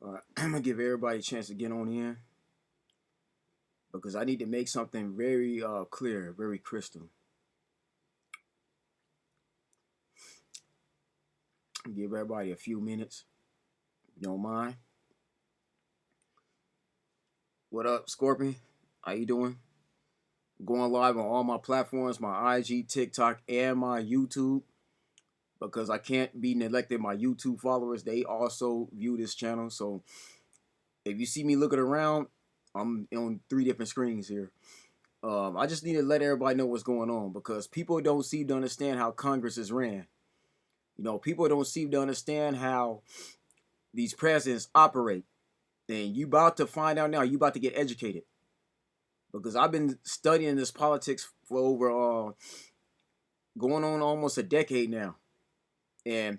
I'm gonna give everybody a chance to get on in because I need to make something very clear, very crystal. Give everybody a few minutes. If you don't mind. What up, Scorpion? How you doing? Going live on all my platforms, my IG, TikTok, and my YouTube because I can't be neglecting my YouTube followers. They also view this channel. So if you see me looking around, I'm on three different screens here. I just need to let everybody know what's going on because people don't seem to understand how Congress is ran. People don't seem to understand how these presidents operate. And you about to find out now. You about to get educated because I've been studying this politics for over going on almost a decade now. And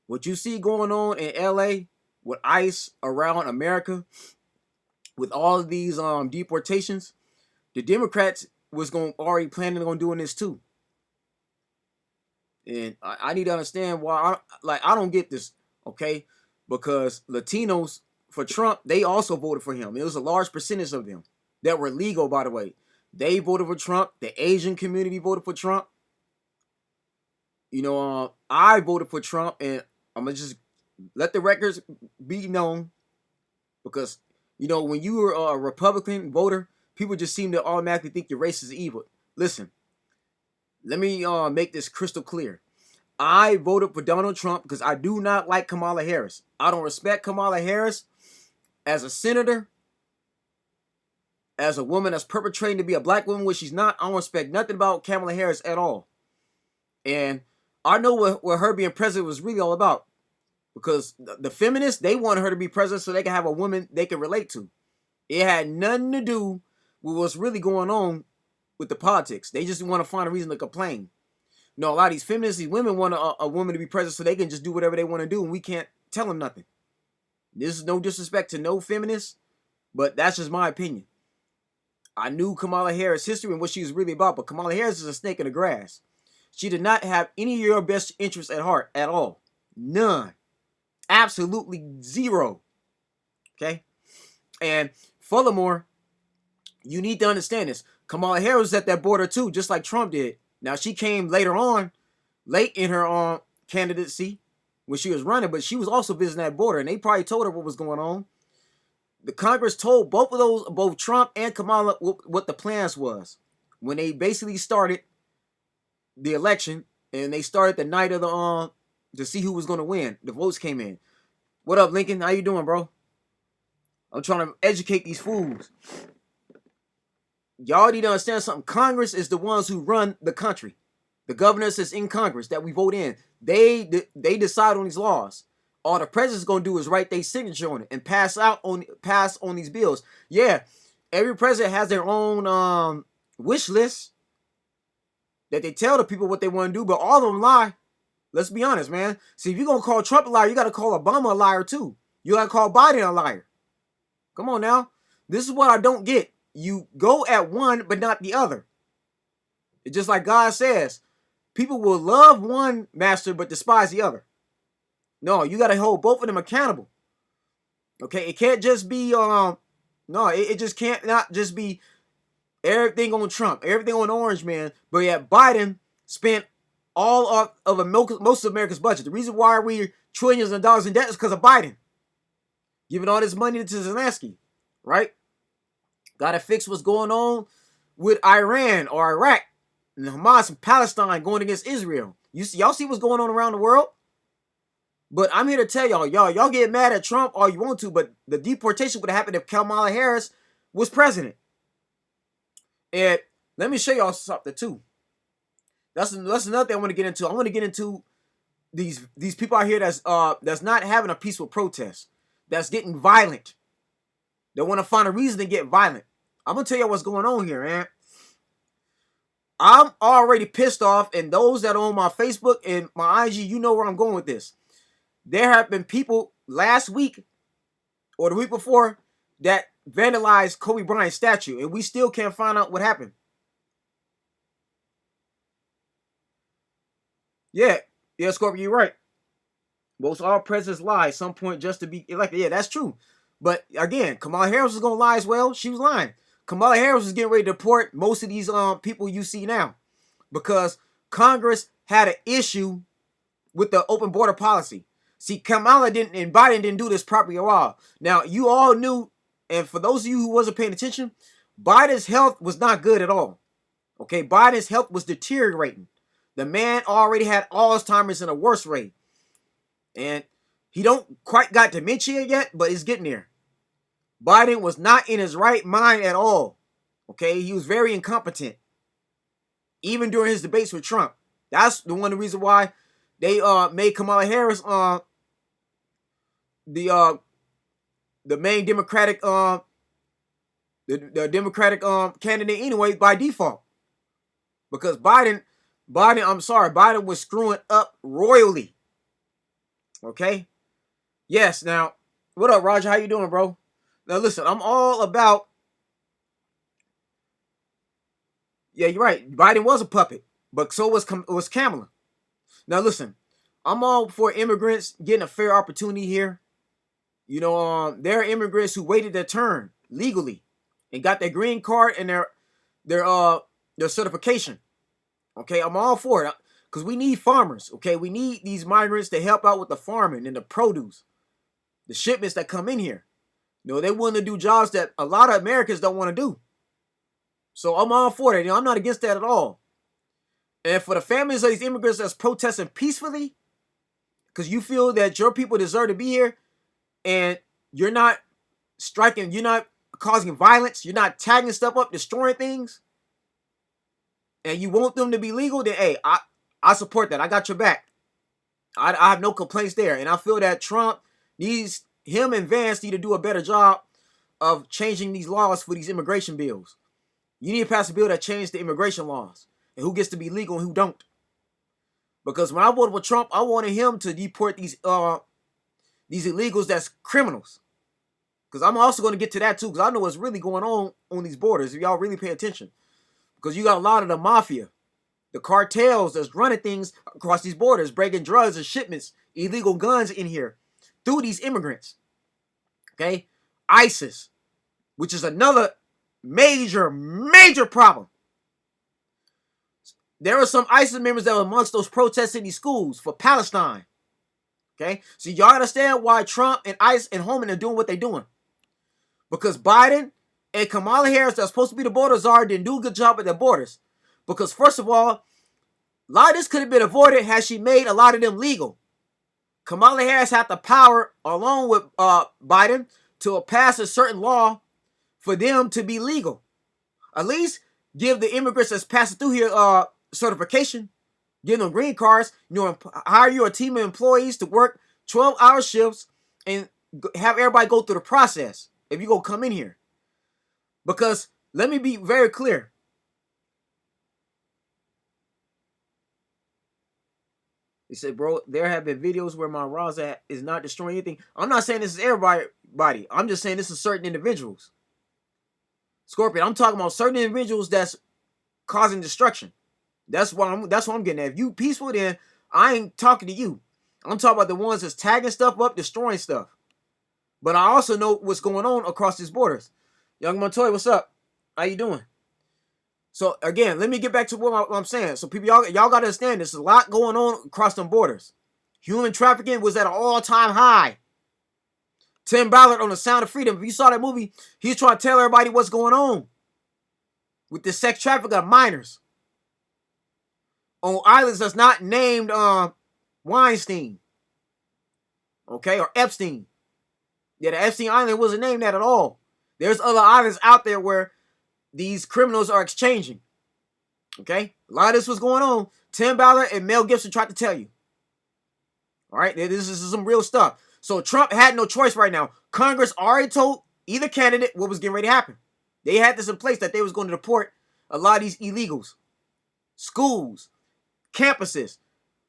what you see going on in LA with ICE around America, with all of these deportations, the Democrats was already planning on doing this too. And I need to understand why. I don't get this, okay? Because Latinos for Trump, they also voted for him. It was a large percentage of them that were legal, by the way. They voted for Trump. The Asian community voted for Trump. I voted for Trump, and I'm gonna just let the records be known because when you were a Republican voter, people just seem to automatically think your race is evil. Listen, let me make this crystal clear. I voted for Donald Trump because I do not like Kamala Harris. I don't respect Kamala Harris as a senator, as a woman that's perpetrating to be a black woman, which she's not. I don't respect nothing about Kamala Harris at all. And I know what her being president was really all about because the feminists, they wanted her to be president so they can have a woman they can relate to. It had nothing to do with what's really going on with the politics. They just want to find a reason to complain. No, a lot of these feminists, these women want a woman to be president so they can just do whatever they want to do, and we can't tell them nothing. This is no disrespect to no feminists, but that's just my opinion. I knew Kamala Harris' history and what she was really about, but Kamala Harris is a snake in the grass. She did not have any of your best interests at heart at all. None. Absolutely zero. Okay? And furthermore, you need to understand this. Kamala Harris was at that border too, just like Trump did. Now, she came later on, late in her candidacy, when she was running, but she was also visiting that border, and they probably told her what was going on. The Congress told both Trump and Kamala, what the plans was when they basically started the election, and they started the night of the to see who was going to win. The votes came in. What up, Lincoln? How you doing, bro? I'm trying to educate these fools. Y'all need to understand something. Congress is the ones who run the country. The governors that's in Congress that we vote in, they decide on these laws. All the president's gonna do is write their signature on it and pass on these bills. Yeah, every president has their own wish list that they tell the people what they want to do, but all of them lie. Let's be honest, man. See, if you're gonna call Trump a liar, you gotta call Obama a liar too. You gotta call Biden a liar. Come on now. This is what I don't get. You go at one, but not the other. It's just like God says, people will love one master, but despise the other. No, you got to hold both of them accountable. Okay, it can't just be, no, it just can't not just be everything on Trump, everything on Orange Man, but yet Biden spent all of most of America's budget. The reason why we're trillions of dollars in debt is because of Biden. Giving all this money to Zelensky, right? Got to fix what's going on with Iran or Iraq and Hamas and Palestine going against Israel. Y'all see what's going on around the world? But I'm here to tell y'all get mad at Trump all you want to, but the deportation would have happened if Kamala Harris was president. And let me show y'all something too. That's another thing I want to get into. I want to get into these people out here that's not having a peaceful protest, that's getting violent. They want to find a reason to get violent. I'm gonna tell you what's going on here, man. I'm already pissed off, and those that are on my Facebook and my IG, you know where I'm going with this. There have been people last week or the week before that vandalized Kobe Bryant's statue, and we still can't find out what happened. Yeah, Scorpio, you're right. Most all presidents lie at some point just to be elected. Yeah, that's true. But again, Kamala Harris was gonna lie as well. She was lying. Kamala Harris was getting ready to deport most of these people you see now because Congress had an issue with the open border policy. See, Kamala didn't and Biden didn't do this properly at all. Now, you all knew, and for those of you who wasn't paying attention, Biden's health was not good at all. Okay, Biden's health was deteriorating. The man already had Alzheimer's in a worse rate. And he don't quite got dementia yet, but he's getting there. Biden was not in his right mind at all. Okay, he was very incompetent. Even during his debates with Trump. That's the one of the reasons why they made Kamala Harris the main Democratic the Democratic candidate anyway by default. Because Biden, Biden was screwing up royally. Okay? Yes, now, what up, Roger? How you doing, bro? Now listen, I'm all about. Yeah, you're right. Biden was a puppet, but so was Kamala. Now listen, I'm all for immigrants getting a fair opportunity here. You know, there are immigrants who waited their turn legally and got their green card and their certification. Okay, I'm all for it because we need farmers. Okay, we need these migrants to help out with the farming and the produce, the shipments that come in here. You know, they willing to do jobs that a lot of Americans don't want to do. So I'm all for that. You know, I'm not against that at all. And for the families of these immigrants that's protesting peacefully, because you feel that your people deserve to be here, and you're not striking, you're not causing violence, you're not tagging stuff up, destroying things, and you want them to be legal, then hey, I support that. I got your back. I have no complaints there. And I feel that Trump needs, him and Vance need to do a better job of changing these laws for these immigration bills. You need to pass a bill that changes the immigration laws and who gets to be legal and who don't. Because when I voted for Trump, I wanted him to deport these illegals that's criminals. Because I'm also going to get to that too, because I know what's really going on these borders, if y'all really pay attention. Because you got a lot of the mafia, the cartels that's running things across these borders, breaking drugs and shipments, illegal guns in here through these immigrants. Okay? ISIS, which is another major problem. There were some ISIS members that were amongst those protests in these schools for Palestine. Okay? So y'all understand why Trump and ICE and Homan are doing what they're doing. Because Biden and Kamala Harris, that's supposed to be the border czar, didn't do a good job at their borders. Because first of all, a lot of this could have been avoided had she made a lot of them legal. Kamala Harris had the power, along with Biden, to pass a certain law for them to be legal. At least give the immigrants that's passing through here certification, give them green cards, you know, hire you a team of employees to work 12-hour shifts and have everybody go through the process if you go come in here. Because let me be very clear. He said, bro, there have been videos where my Raza is not destroying anything. I'm not saying this is everybody. I'm just saying this is certain individuals. Scorpion, I'm talking about certain individuals that's causing destruction. That's what I'm getting at. If you peaceful, then I ain't talking to you. I'm talking about the ones that's tagging stuff up, destroying stuff. But I also know what's going on across these borders. Young Montoya, what's up? How you doing? So again, let me get back to what I'm saying. So people, y'all got to understand, there's a lot going on across them borders. Human trafficking was at an all-time high. Tim Ballard on The Sound of Freedom, if you saw that movie, he's trying to tell everybody what's going on with the sex trafficking of minors on islands that's not named Weinstein, okay, or Epstein. Yeah, the Epstein Island wasn't named that at all. There's other islands out there where these criminals are exchanging. Okay, a lot of this was going on. Tim Ballard and Mel Gibson tried to tell you. All right, this is some real stuff. So Trump had no choice right now. Congress already told either candidate what was getting ready to happen. They had this in place that they was going to deport a lot of these illegals, schools, campuses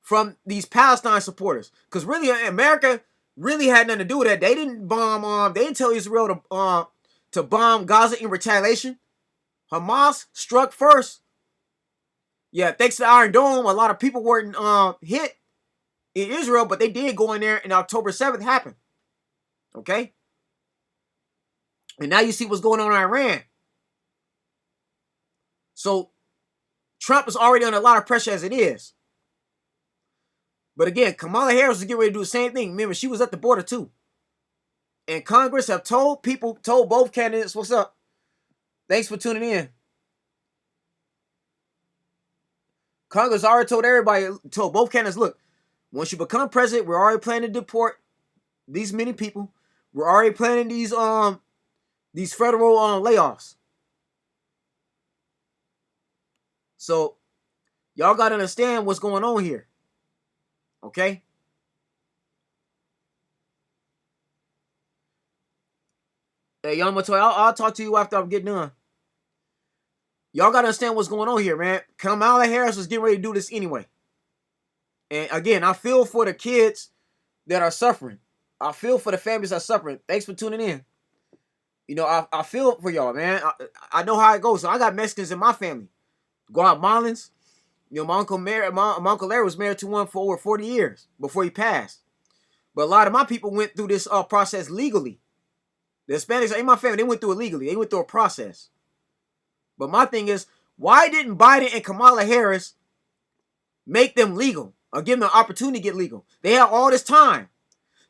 from these Palestine supporters. Because really, America really had nothing to do with that. They didn't bomb. They didn't tell Israel to bomb Gaza in retaliation. Hamas struck first. Yeah, thanks to the Iron Dome, a lot of people weren't hit. in Israel, but they did go in there, and October 7th happened. Okay? And now you see what's going on in Iran. So Trump is already under a lot of pressure as it is. But again, Kamala Harris is getting ready to do the same thing. Remember, she was at the border too. And Congress have told both candidates, what's up? Thanks for tuning in. Congress already told both candidates, look, once you become president, we're already planning to deport these many people. We're already planning these federal layoffs. So y'all got to understand what's going on here. Okay? Hey, Young Matoy, I'll talk to you after I'm getting done. Y'all got to understand what's going on here, man. Kamala Harris was getting ready to do this anyway. And again, I feel for the kids that are suffering. I feel for the families that are suffering. Thanks for tuning in. You know, I feel for y'all, man. I know how it goes. So I got Mexicans in my family. Guatemalans. You know, my Uncle Larry was married to one for over 40 years before he passed. But a lot of my people went through this process legally. The Hispanics in my family, they went through it legally. They went through a process. But my thing is, why didn't Biden and Kamala Harris make them legal or give them an opportunity to get legal? They had all this time.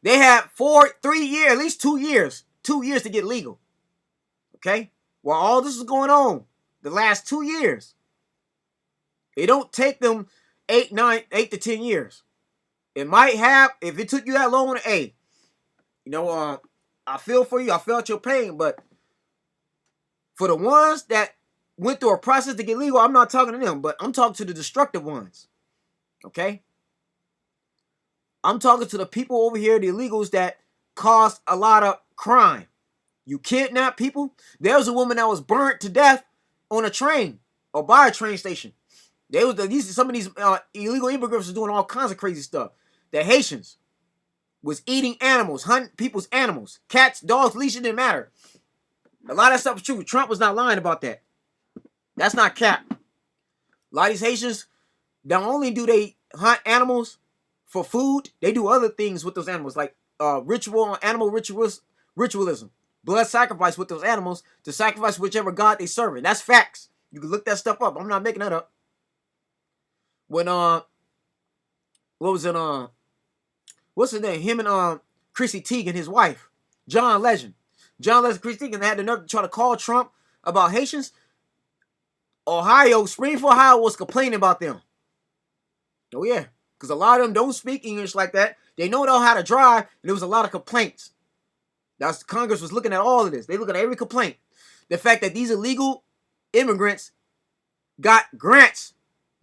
They had 3 years, at least 2 years, 2 years to get legal. Okay? While all this is going on, the last 2 years, it don't take them 8 to 10 years. It might have, if it took you that long, hey, you know, I feel for you. I felt your pain, but for the ones that went through a process to get legal, I'm not talking to them, but I'm talking to the destructive ones. Okay? I'm talking to the people over here, the illegals that caused a lot of crime. You kidnap people. There was a woman that was burnt to death on a train or by a train station. Some of these illegal immigrants are doing all kinds of crazy stuff. The Haitians was eating animals, hunting people's animals. Cats, dogs, leashes, didn't matter. A lot of that stuff was true. Trump was not lying about that. That's not cap. A lot of these Haitians, not only do they hunt animals for food, they do other things with those animals, like animal ritualism. Blood sacrifice with those animals to sacrifice whichever god they serve. That's facts. You can look that stuff up. I'm not making that up. When what's his name? Him and Chrissy Teigen, his wife, John Legend, Chrissy Teigen had the nerve to try to call Trump about Haitians. Springfield, Ohio was complaining about them. Oh yeah, because a lot of them don't speak English like that. They don't know how to drive, and there was a lot of complaints. That's Congress was looking at all of this. They look at every complaint. The fact that these illegal immigrants got grants.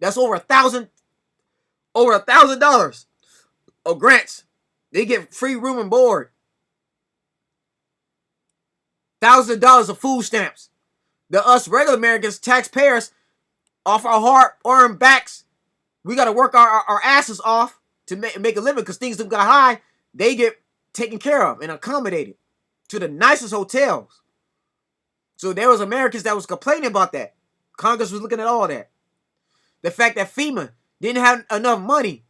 That's over $1,000 of grants. They get free room and board. Thousands of dollars of food stamps. Us regular Americans, taxpayers, off our hard-earned backs, we got to work our asses off to make a living because things that got high, they get taken care of and accommodated to the nicest hotels. So there was Americans that was complaining about that. Congress was looking at all that. The fact that FEMA didn't have enough money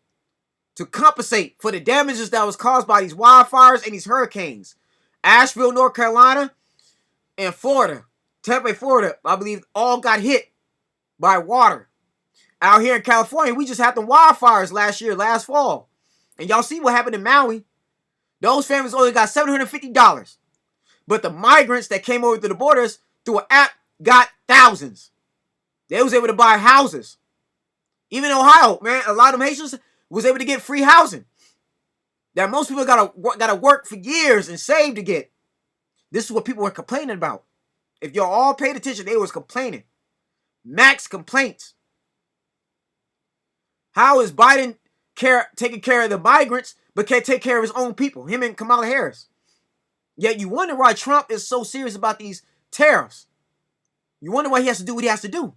to compensate for the damages that was caused by these wildfires and these hurricanes. Asheville, North Carolina, and Florida, Tampa Bay, Florida, I believe, all got hit by water. Out here in California, we just had the wildfires last fall. And y'all see what happened in Maui. Those families only got $750. But the migrants that came over to the borders through an app got thousands. They was able to buy houses. Even in Ohio, man, a lot of them Haitians was able to get free housing that most people gotta work for years and save to get. This is what people were complaining about. If y'all all paid attention, they was complaining. Max complaints. How is Biden taking care of the migrants but can't take care of his own people? Him and Kamala Harris. Yet you wonder why Trump is so serious about these tariffs. You wonder why he has to do what he has to do.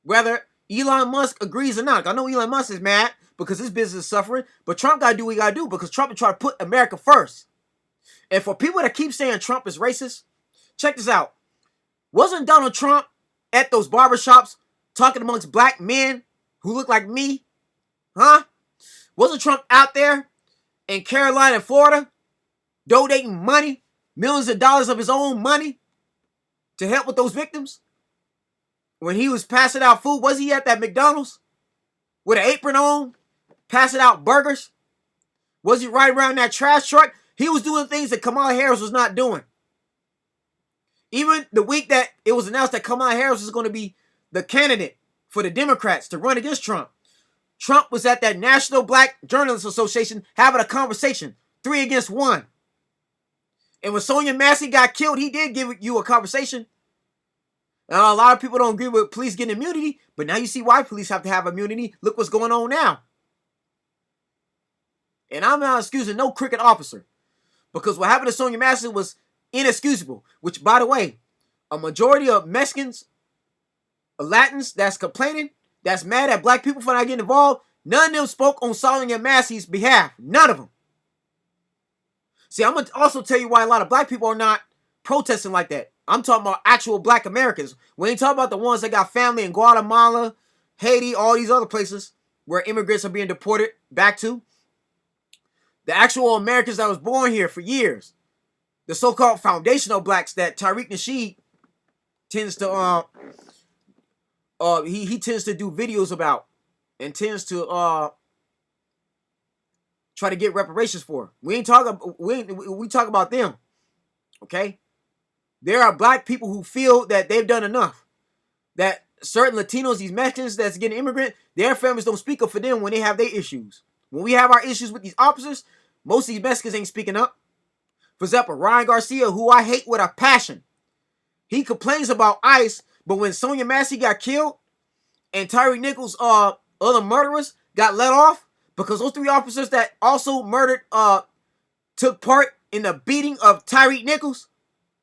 Whether Elon Musk agrees or not. I know Elon Musk is mad because his business is suffering, but Trump got to do what he got to do because Trump is trying to put America first. And for people that keep saying Trump is racist, check this out. Wasn't Donald Trump at those barbershops talking amongst black men who look like me? Huh? Wasn't Trump out there in Carolina and Florida donating money, millions of dollars of his own money to help with those victims? When he was passing out food, was he at that McDonald's with an apron on, passing out burgers? Was he riding around that trash truck? He was doing things that Kamala Harris was not doing. Even the week that it was announced that Kamala Harris was going to be the candidate for the Democrats to run against Trump, Trump was at that National Black Journalists Association having a conversation, 3 against 1. And when Sonia Massey got killed, he did give you a conversation. Now, a lot of people don't agree with police getting immunity, but now you see why police have to have immunity. Look what's going on now. And I'm not excusing no cricket officer, because what happened to Sonia Massey was inexcusable. Which, by the way, a majority of Mexicans, Latins that's complaining, that's mad at black people for not getting involved, none of them spoke on Sonia Massey's behalf. None of them. See, I'm going to also tell you why a lot of black people are not protesting like that. I'm talking about actual black Americans. We ain't talking about the ones that got family in Guatemala, Haiti, all these other places where immigrants are being deported back to. The actual Americans that was born here for years. The so-called foundational blacks that Tariq Nasheed tends to he tends to do videos about and tends to try to get reparations for. We talk about them. Okay? There are black people who feel that they've done enough. That certain Latinos, these Mexicans that's getting immigrant, their families don't speak up for them when they have their issues. When we have our issues with these officers, most of these Mexicans ain't speaking up. For example, Ryan Garcia, who I hate with a passion, he complains about ICE, but when Sonia Massey got killed and Tyre Nichols' other murderers got let off, because those 3 officers that also murdered took part in the beating of Tyre Nichols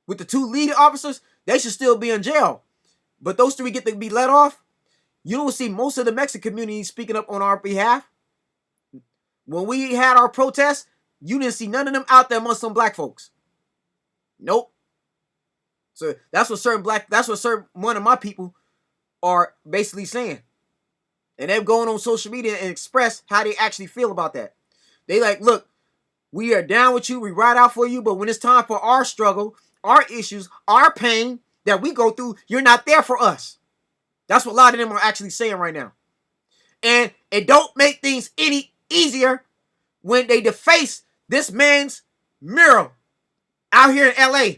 with the 2 lead officers, they should still be in jail. But those 3 get to be let off. You don't see most of the Mexican community speaking up on our behalf. When we had our protests, you didn't see none of them out there amongst some black folks. Nope. So that's what certain one of my people are basically saying. And they're going on social media and express how they actually feel about that. They like, look, we are down with you, we ride out for you, but when it's time for our struggle, our issues, our pain that we go through, you're not there for us. That's what a lot of them are actually saying right now. And it don't make things any easier when they deface this man's mural out here in LA.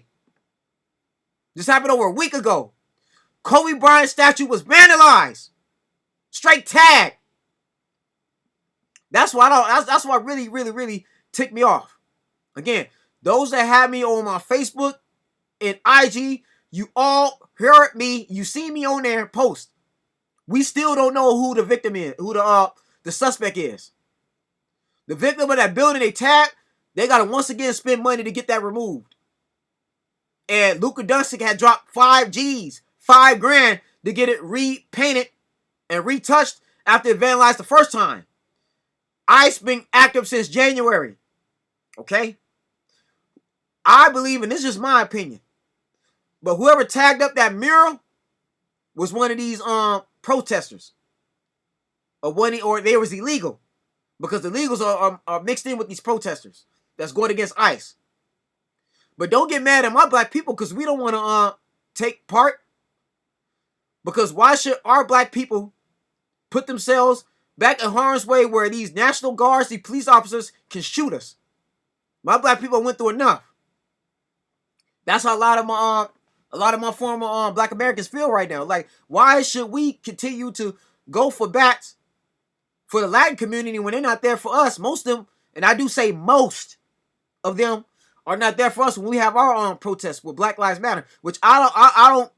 This happened over a week ago. Kobe Bryant's statue was vandalized. Straight tag. That's what really, really, really ticked me off. Again, those that have me on my Facebook and IG, you all heard me. You see me on there post. We still don't know who the victim is, who the suspect is. The victim of that building they tagged, they got to once again spend money to get that removed. And Luka Doncic had dropped 5 G's, 5 grand to get it repainted and retouched after it vandalized the first time. ICE been active since January. Okay? I believe, and this is just my opinion, but whoever tagged up that mural was one of these protesters. Or they was illegal. Because the illegals are mixed in with these protesters that's going against ICE. But don't get mad at my black people because we don't want to take part. Because why should our black people put themselves back in harm's way where these National Guards, these police officers can shoot us? My black people went through enough. That's how a lot of my former black Americans feel right now. Like, why should we continue to go for bats for the Latin community when they're not there for us? Most of them, and I do say most of them, are not there for us when we have our own protests with Black Lives Matter, which I don't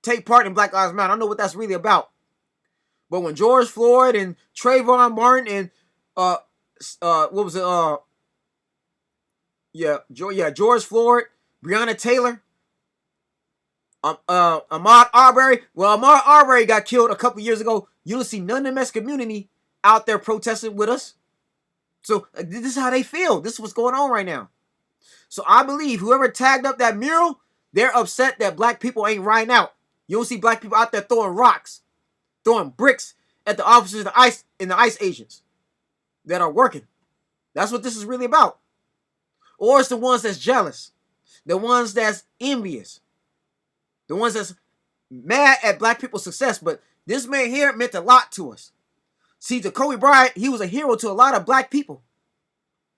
take part in Black Lives Matter. I don't know what that's really about. But when George Floyd and Trayvon Martin and what was it? George Floyd, Breonna Taylor, Ahmaud Arbery. Well, Ahmaud Arbery got killed a couple years ago. You don't see none of the Mexican community out there protesting with us. So this is how they feel. This is what's going on right now. So I believe whoever tagged up that mural, they're upset that black people ain't riding out. You don't see black people out there throwing rocks, throwing bricks at the officers and the ICE agents. that are working. That's what this is really about. Or it's the ones that's jealous, the ones that's envious, the ones that's mad at black people's success. But this man here meant a lot to us. See, the Kobe Bryant, he was a hero to a lot of black people.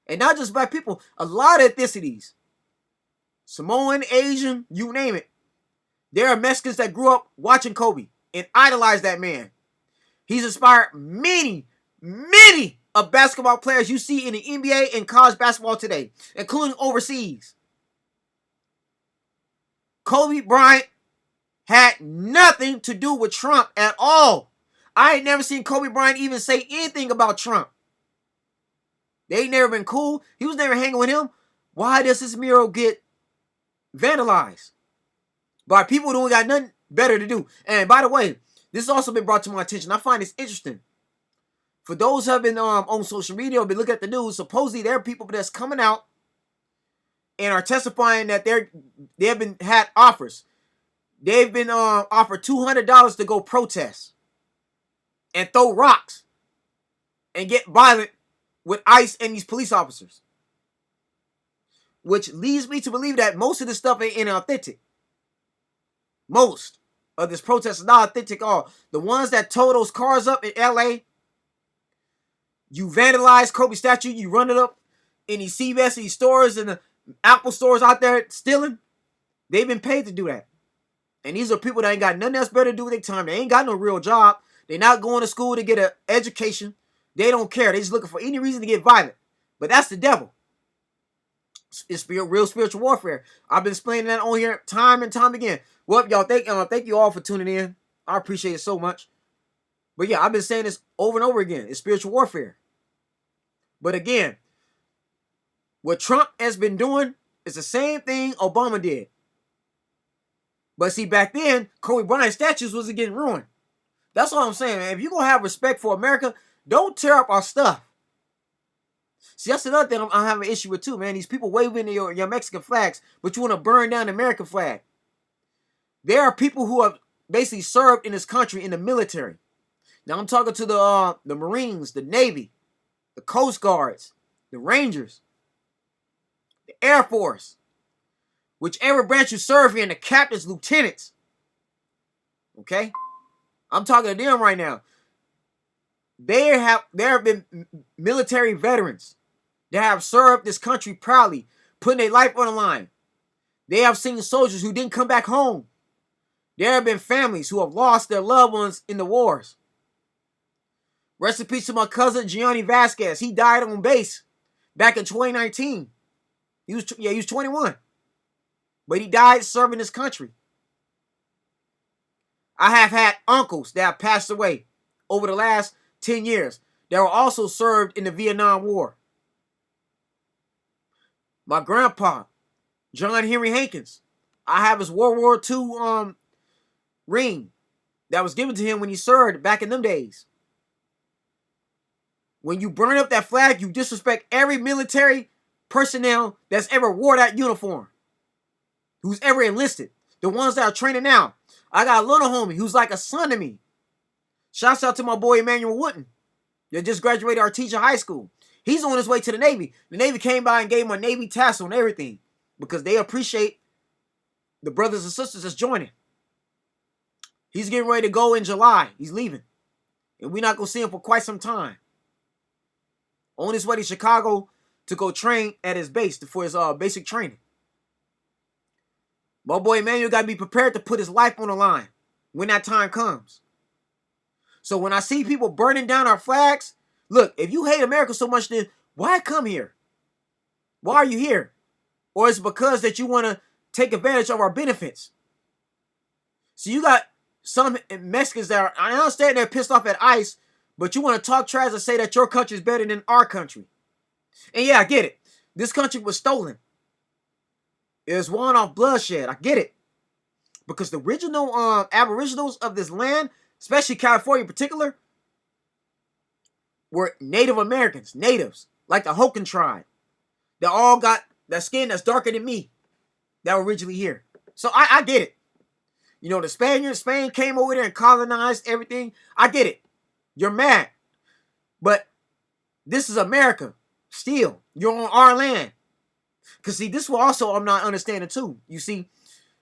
And not just black people, a lot of ethnicities. Samoan, Asian, you name it. There are Mexicans that grew up watching Kobe and idolized that man. He's inspired many of basketball players you see in the NBA and college basketball today, including overseas. Kobe Bryant had nothing to do with Trump at all. I ain't never seen Kobe Bryant even say anything about Trump. They ain't never been cool. He was never hanging with him. Why does this mural get vandalized? By people who ain't got nothing better to do. And by the way, this has also been brought to my attention. I find this interesting. For those who have been on social media or been looking at the news, supposedly there are people that's coming out and are testifying that they have been had offers. They've been offered $200 to go protest and throw rocks and get violent with ICE and these police officers. Which leads me to believe that most of this stuff ain't inauthentic. Most of this protest is not authentic at all. The ones that tore those cars up in LA, you vandalize Kobe statue, you run it up in these CVS, these stores, and the Apple stores out there stealing, they've been paid to do that. And these are people that ain't got nothing else better to do with their time. They ain't got no real job. They're not going to school to get an education. They don't care. They're just looking for any reason to get violent. But that's the devil. It's real spiritual warfare. I've been explaining that on here time and time again. Well, y'all, thank you all for tuning in. I appreciate it so much. But yeah, I've been saying this over and over again. It's spiritual warfare. But again, what Trump has been doing is the same thing Obama did. But see, back then, Kobe Bryant statues wasn't getting ruined. That's all I'm saying, man. If you're going to have respect for America, don't tear up our stuff. See, that's another thing I have an issue with too, man. These people waving your Mexican flags, but you want to burn down the American flag. There are people who have basically served in this country in the military. Now I'm talking to the Marines, the Navy, the Coast Guards, the Rangers, the Air Force, whichever branch you serve in, the captains, lieutenants. Okay? I'm talking to them right now. There have been military veterans that have served this country proudly, putting their life on the line. They have seen soldiers who didn't come back home. There have been families who have lost their loved ones in the wars. Rest in peace to my cousin Gianni Vasquez. He died on base back in 2019. He was 21. But he died serving this country. I have had uncles that have passed away over the last 10 years that were also served in the Vietnam War. My grandpa, John Henry Hankins, I have his World War II ring that was given to him when he served back in them days. When you burn up that flag, you disrespect every military personnel that's ever wore that uniform, who's ever enlisted, the ones that are training now. I got a little homie who's like a son to me. Shouts out to my boy Emmanuel Wooten that just graduated our teacher high school. He's on his way to the Navy. The Navy came by and gave him a Navy tassel and everything because they appreciate the brothers and sisters that's joining. He's getting ready to go in July. He's leaving. And we're not going to see him for quite some time. On his way to Chicago to go train at his base for his basic training. My boy Emmanuel got to be prepared to put his life on the line when that time comes. So when I see people burning down our flags, look, if you hate America so much, then why come here? Why are you here? Or it's because that you want to take advantage of our benefits. So you got some Mexicans that are, I understand they're pissed off at ICE, but you want to talk trash and say that your country is better than our country. And yeah, I get it. This country was stolen. It was won off bloodshed. I get it. Because the original aboriginals of this land, especially California in particular, were Native Americans, natives, like the Hokan tribe. They all got that skin that's darker than me that were originally here. So I get it. You know, the Spain came over there and colonized everything. I get it. You're mad. But This is America. Still, you're on our land. Because see, this is what also I'm not understanding too. You see,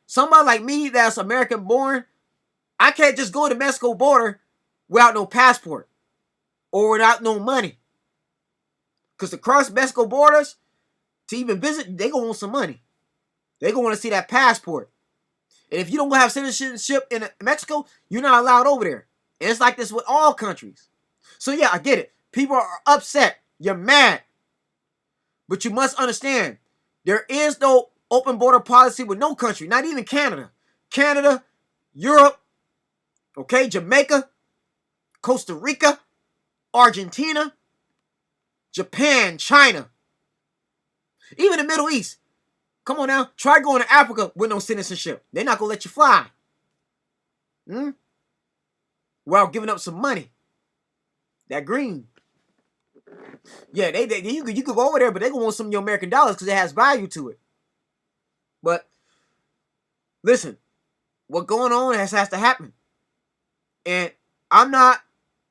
somebody like me that's American born, I can't just go to the Mexico border without no passport or without no money. Because to cross Mexico borders, to even visit, they gonna want some money. They gonna want to see that passport. And if you don't have citizenship in Mexico, you're not allowed over there. And it's like this with all countries. So yeah, I get it. People are upset. You're mad. But you must understand, there is no open border policy with no country, not even Canada. Canada, Europe, okay, Jamaica, Costa Rica, Argentina, Japan, China, even the Middle East. Come on now, try going to Africa with no citizenship. They're not gonna let you fly. While giving up some money. That green. Yeah, you could go over there, but they gonna want some of your American dollars because it has value to it. But listen, what going on has to happen. And I'm not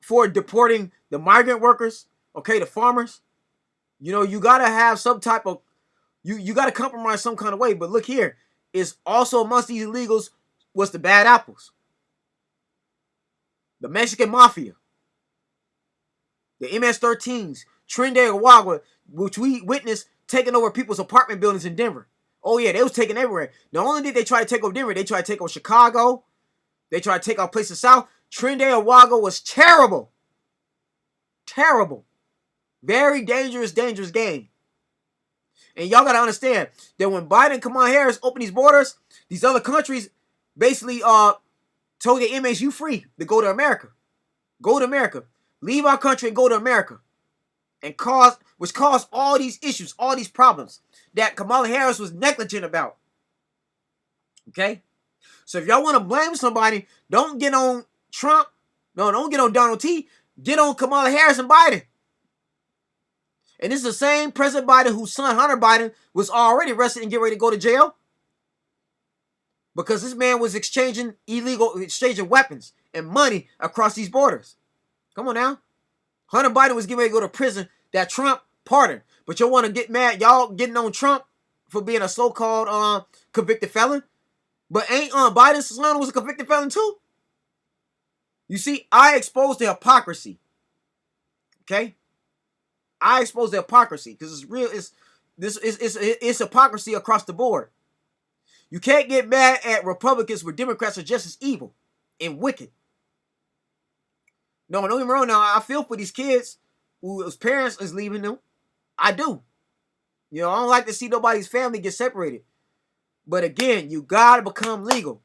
for deporting the migrant workers, okay, the farmers. You know, you gotta have some type of you gotta compromise some kind of way. But look here, it's also amongst these illegals was the bad apples. The Mexican mafia. The MS-13s, Trinidad and Tobago, which we witnessed taking over people's apartment buildings in Denver. Oh yeah, they was taking everywhere. Not only did they try to take over Denver, they tried to take over Chicago. They tried to take out places south. Trinidad and Tobago was terrible. Terrible. Very dangerous game. And y'all gotta understand that when Biden and Kamala Harris opened these borders, these other countries basically told their inmates, you free to go to America. Go to America. Leave our country and go to America. And which caused all these issues, all these problems that Kamala Harris was negligent about. Okay? So if y'all want to blame somebody, don't get on Trump. No, don't get on Donald T. Get on Kamala Harris and Biden. And this is the same President Biden whose son, Hunter Biden, was already arrested and getting ready to go to jail. Because this man was exchanging weapons and money across these borders. Come on now. Hunter Biden was getting ready to go to prison that Trump pardoned. But you want to get mad, y'all getting on Trump for being a so-called convicted felon. But ain't Biden's son was a convicted felon too? You see, I exposed the hypocrisy. Okay? I exposed the hypocrisy because it's real. It's hypocrisy across the board. You can't get mad at Republicans where Democrats are just as evil and wicked. No, don't get me wrong now. I feel for these kids whose parents is leaving them. I do. You know, I don't like to see nobody's family get separated. But again, you gotta become legal.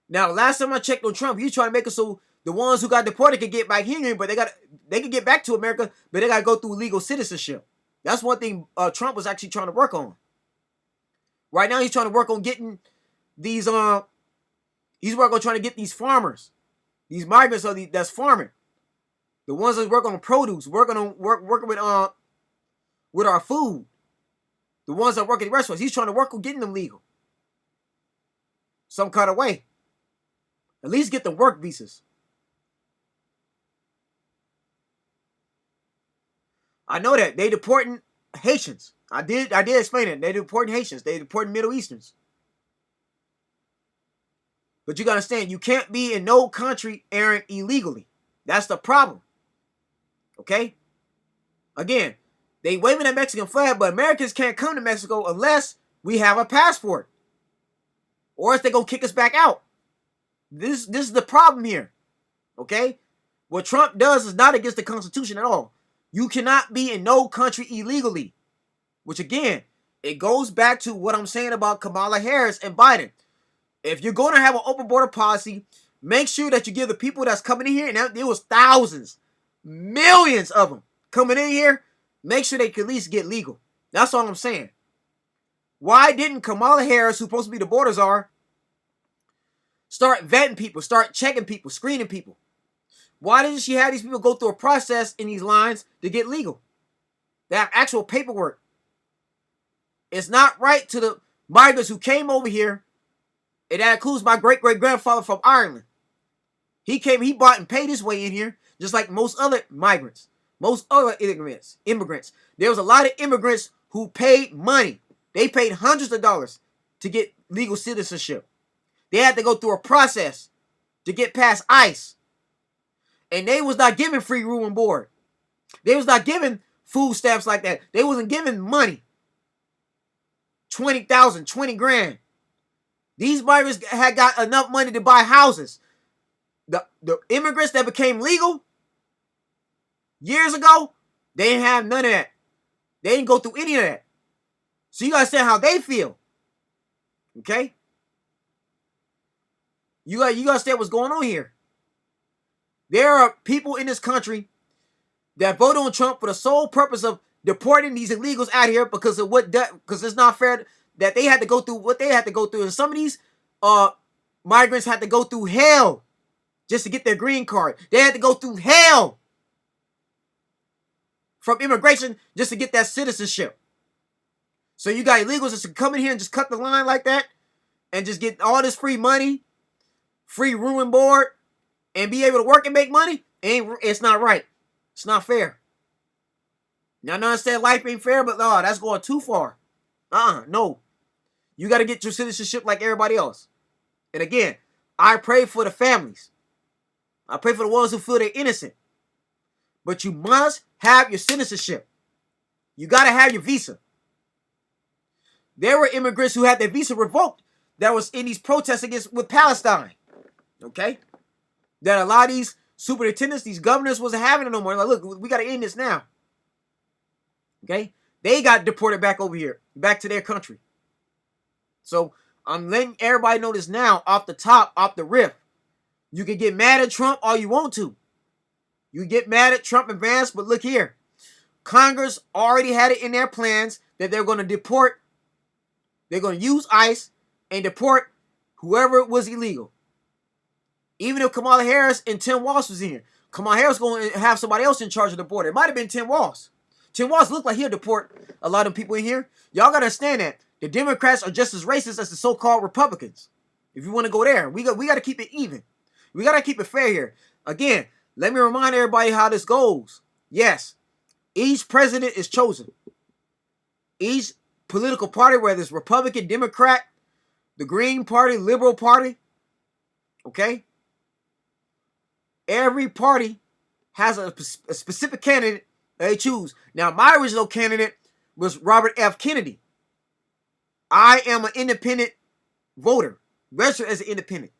Now, last time I checked on Trump, he tried to make it so the ones who got deported could get back here, but they could get back to America, but they gotta go through legal citizenship. That's one thing Trump was actually trying to work on. Right now, he's trying to work on getting these. He's working on trying to get these farmers, these migrants that's farming. The ones that work on produce, working with our food. The ones that work at the restaurants, he's trying to work on getting them legal. Some kind of way. At least get the work visas. I know that they deporting Haitians. I did explain it. They deporting Haitians. They deporting Middle Easterns. But you gotta understand, you can't be in no country erring illegally. That's the problem. Okay? Again, they waving that Mexican flag, but Americans can't come to Mexico unless we have a passport. Or else they're going to kick us back out. This is the problem here. Okay? What Trump does is not against the Constitution at all. You cannot be in no country illegally. Which again, it goes back to what I'm saying about Kamala Harris and Biden. If you're going to have an open border policy, make sure that you give the people that's coming in here, and there was thousands, millions of them coming in here, make sure they can at least get legal. That's all I'm saying. Why didn't Kamala Harris, who's supposed to be the border czar, start vetting people, start checking people, screening people? Why didn't she have these people go through a process in these lines to get legal? They have actual paperwork. It's not right to the migrants who came over here, and that includes my great-great-grandfather from Ireland. He bought and paid his way in here, just like most other migrants. Most other immigrants. There was a lot of immigrants who paid money. They paid hundreds of dollars to get legal citizenship. They had to go through a process to get past ICE. And they was not given free room and board. They was not given food stamps like that. They wasn't given money. 20,000, 20 grand. These migrants had got enough money to buy houses. The immigrants that became legal years ago, they didn't have none of that. They didn't go through any of that. So you gotta understand how they feel. Okay? You gotta understand what's going on here. There are people in this country that voted on Trump for the sole purpose of deporting these illegals out here because it's not fair that they had to go through what they had to go through. And some of these migrants had to go through hell just to get their green card. They had to go through hell from immigration just to get that citizenship. So you got illegals that come in here and just cut the line like that and just get all this free money, free room and board, and be able to work and make money. It's not right. It's not fair. Now, I understand life ain't fair, but no, that's going too far. No. You got to get your citizenship like everybody else. And again, I pray for the families. I pray for the ones who feel they're innocent. But you must have your citizenship. You got to have your visa. There were immigrants who had their visa revoked that was in these protests with Palestine. Okay? That a lot of these superintendents, these governors wasn't having it no more. Like, look, we got to end this now. Okay? They got deported back over here, back to their country. So I'm letting everybody know this now, off the top, off the rip. You can get mad at Trump all you want to. You get mad at Trump and Vance, but look here. Congress already had it in their plans that they're going to deport. They're going to use ICE and deport whoever was illegal. Even if Kamala Harris and Tim Walz was in here. Kamala Harris going to have somebody else in charge of the border. It might have been Tim Walz. Tim Walz looked like he'll deport a lot of people in here. Y'all got to understand that. The Democrats are just as racist as the so-called Republicans. If you want to go there, we got to keep it even. We got to keep it fair here. Again, let me remind everybody how this goes. Yes, each president is chosen. Each political party, whether it's Republican, Democrat, the Green Party, Liberal Party, okay? Every party has a specific candidate they choose. Now, my original candidate was Robert F. Kennedy. I am an independent voter, registered as an independent.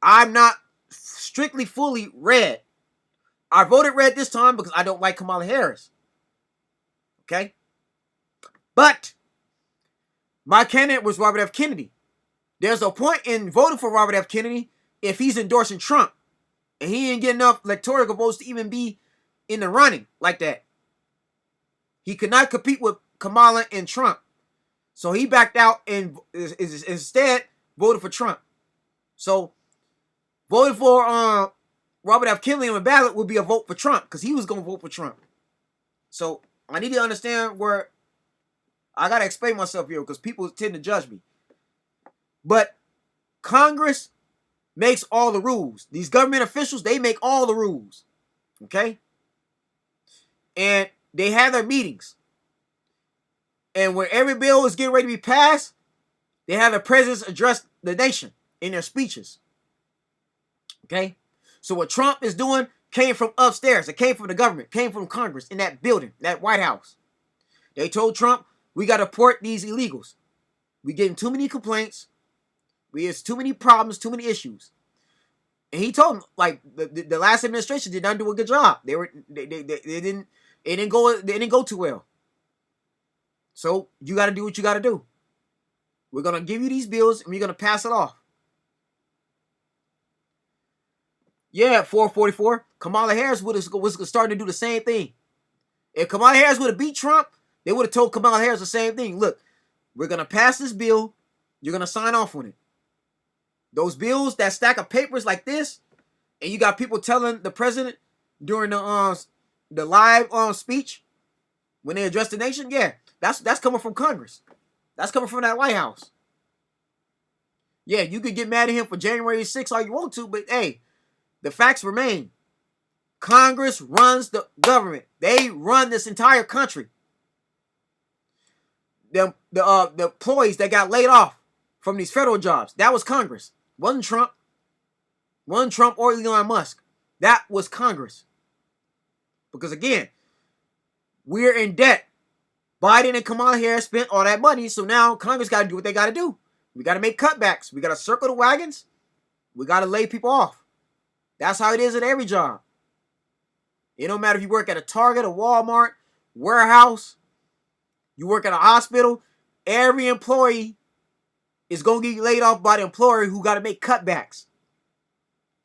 I'm not strictly fully red. I voted red this time because I don't like Kamala Harris. Okay? But my candidate was Robert F. Kennedy. There's no point in voting for Robert F. Kennedy if he's endorsing Trump. And he didn't get enough electoral votes to even be in the running like that. He could not compete with Kamala and Trump. So he backed out and instead voted for Trump. So voting for Robert F. Kennedy on the ballot would be a vote for Trump because he was going to vote for Trump. So I need to understand where I got to explain myself here because people tend to judge me. But Congress makes all the rules. These government officials, they make all the rules. Okay? And they have their meetings. And when every bill is getting ready to be passed, they have the presidents address the nation in their speeches. Okay? So what Trump is doing came from upstairs. It came from the government. Came from Congress in that building, that White House. They told Trump, we got to deport these illegals. We getting too many complaints. We have too many problems, too many issues. And he told them, like, the last administration did not do a good job. They didn't go too well. So you got to do what you got to do. We're going to give you these bills and we're going to pass it off. Yeah, 444. Kamala Harris was starting to do the same thing. If Kamala Harris would have beat Trump, they would have told Kamala Harris the same thing. Look, we're going to pass this bill. You're going to sign off on it. Those bills, that stack of papers like this, and you got people telling the president during the live speech when they address the nation, yeah, that's coming from Congress. That's coming from that White House. Yeah, you could get mad at him for January 6th all you want to, but hey, the facts remain. Congress runs the government. They run this entire country. The employees that got laid off from these federal jobs, that was Congress. Wasn't Trump. Wasn't Trump or Elon Musk. That was Congress. Because again, we're in debt. Biden and Kamala Harris spent all that money, so now Congress got to do what they got to do. We got to make cutbacks. We got to circle the wagons. We got to lay people off. That's how it is at every job. It don't matter if you work at a Target, a Walmart, warehouse, you work at a hospital, every employee is going to get laid off by the employer who got to make cutbacks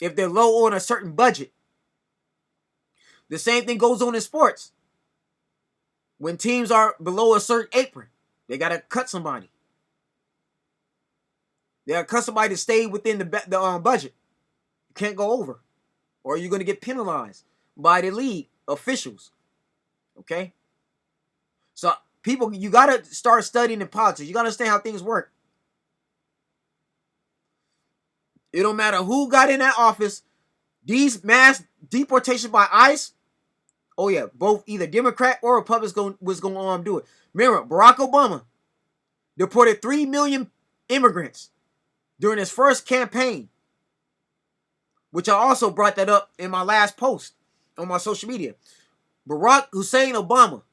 if they're low on a certain budget. The same thing goes on in sports. When teams are below a certain apron, they got to cut somebody. They got to cut somebody to stay within the budget. You can't go over, or you're going to get penalized by the league officials. Okay? So, people, you got to start studying in politics. You got to understand how things work. It don't matter who got in that office. These mass deportation by ICE, oh yeah, both either Democrat or Republicans was going to do it. Remember, Barack Obama deported 3 million immigrants during his first campaign, which I also brought that up in my last post on my social media. Barack Hussein Obama,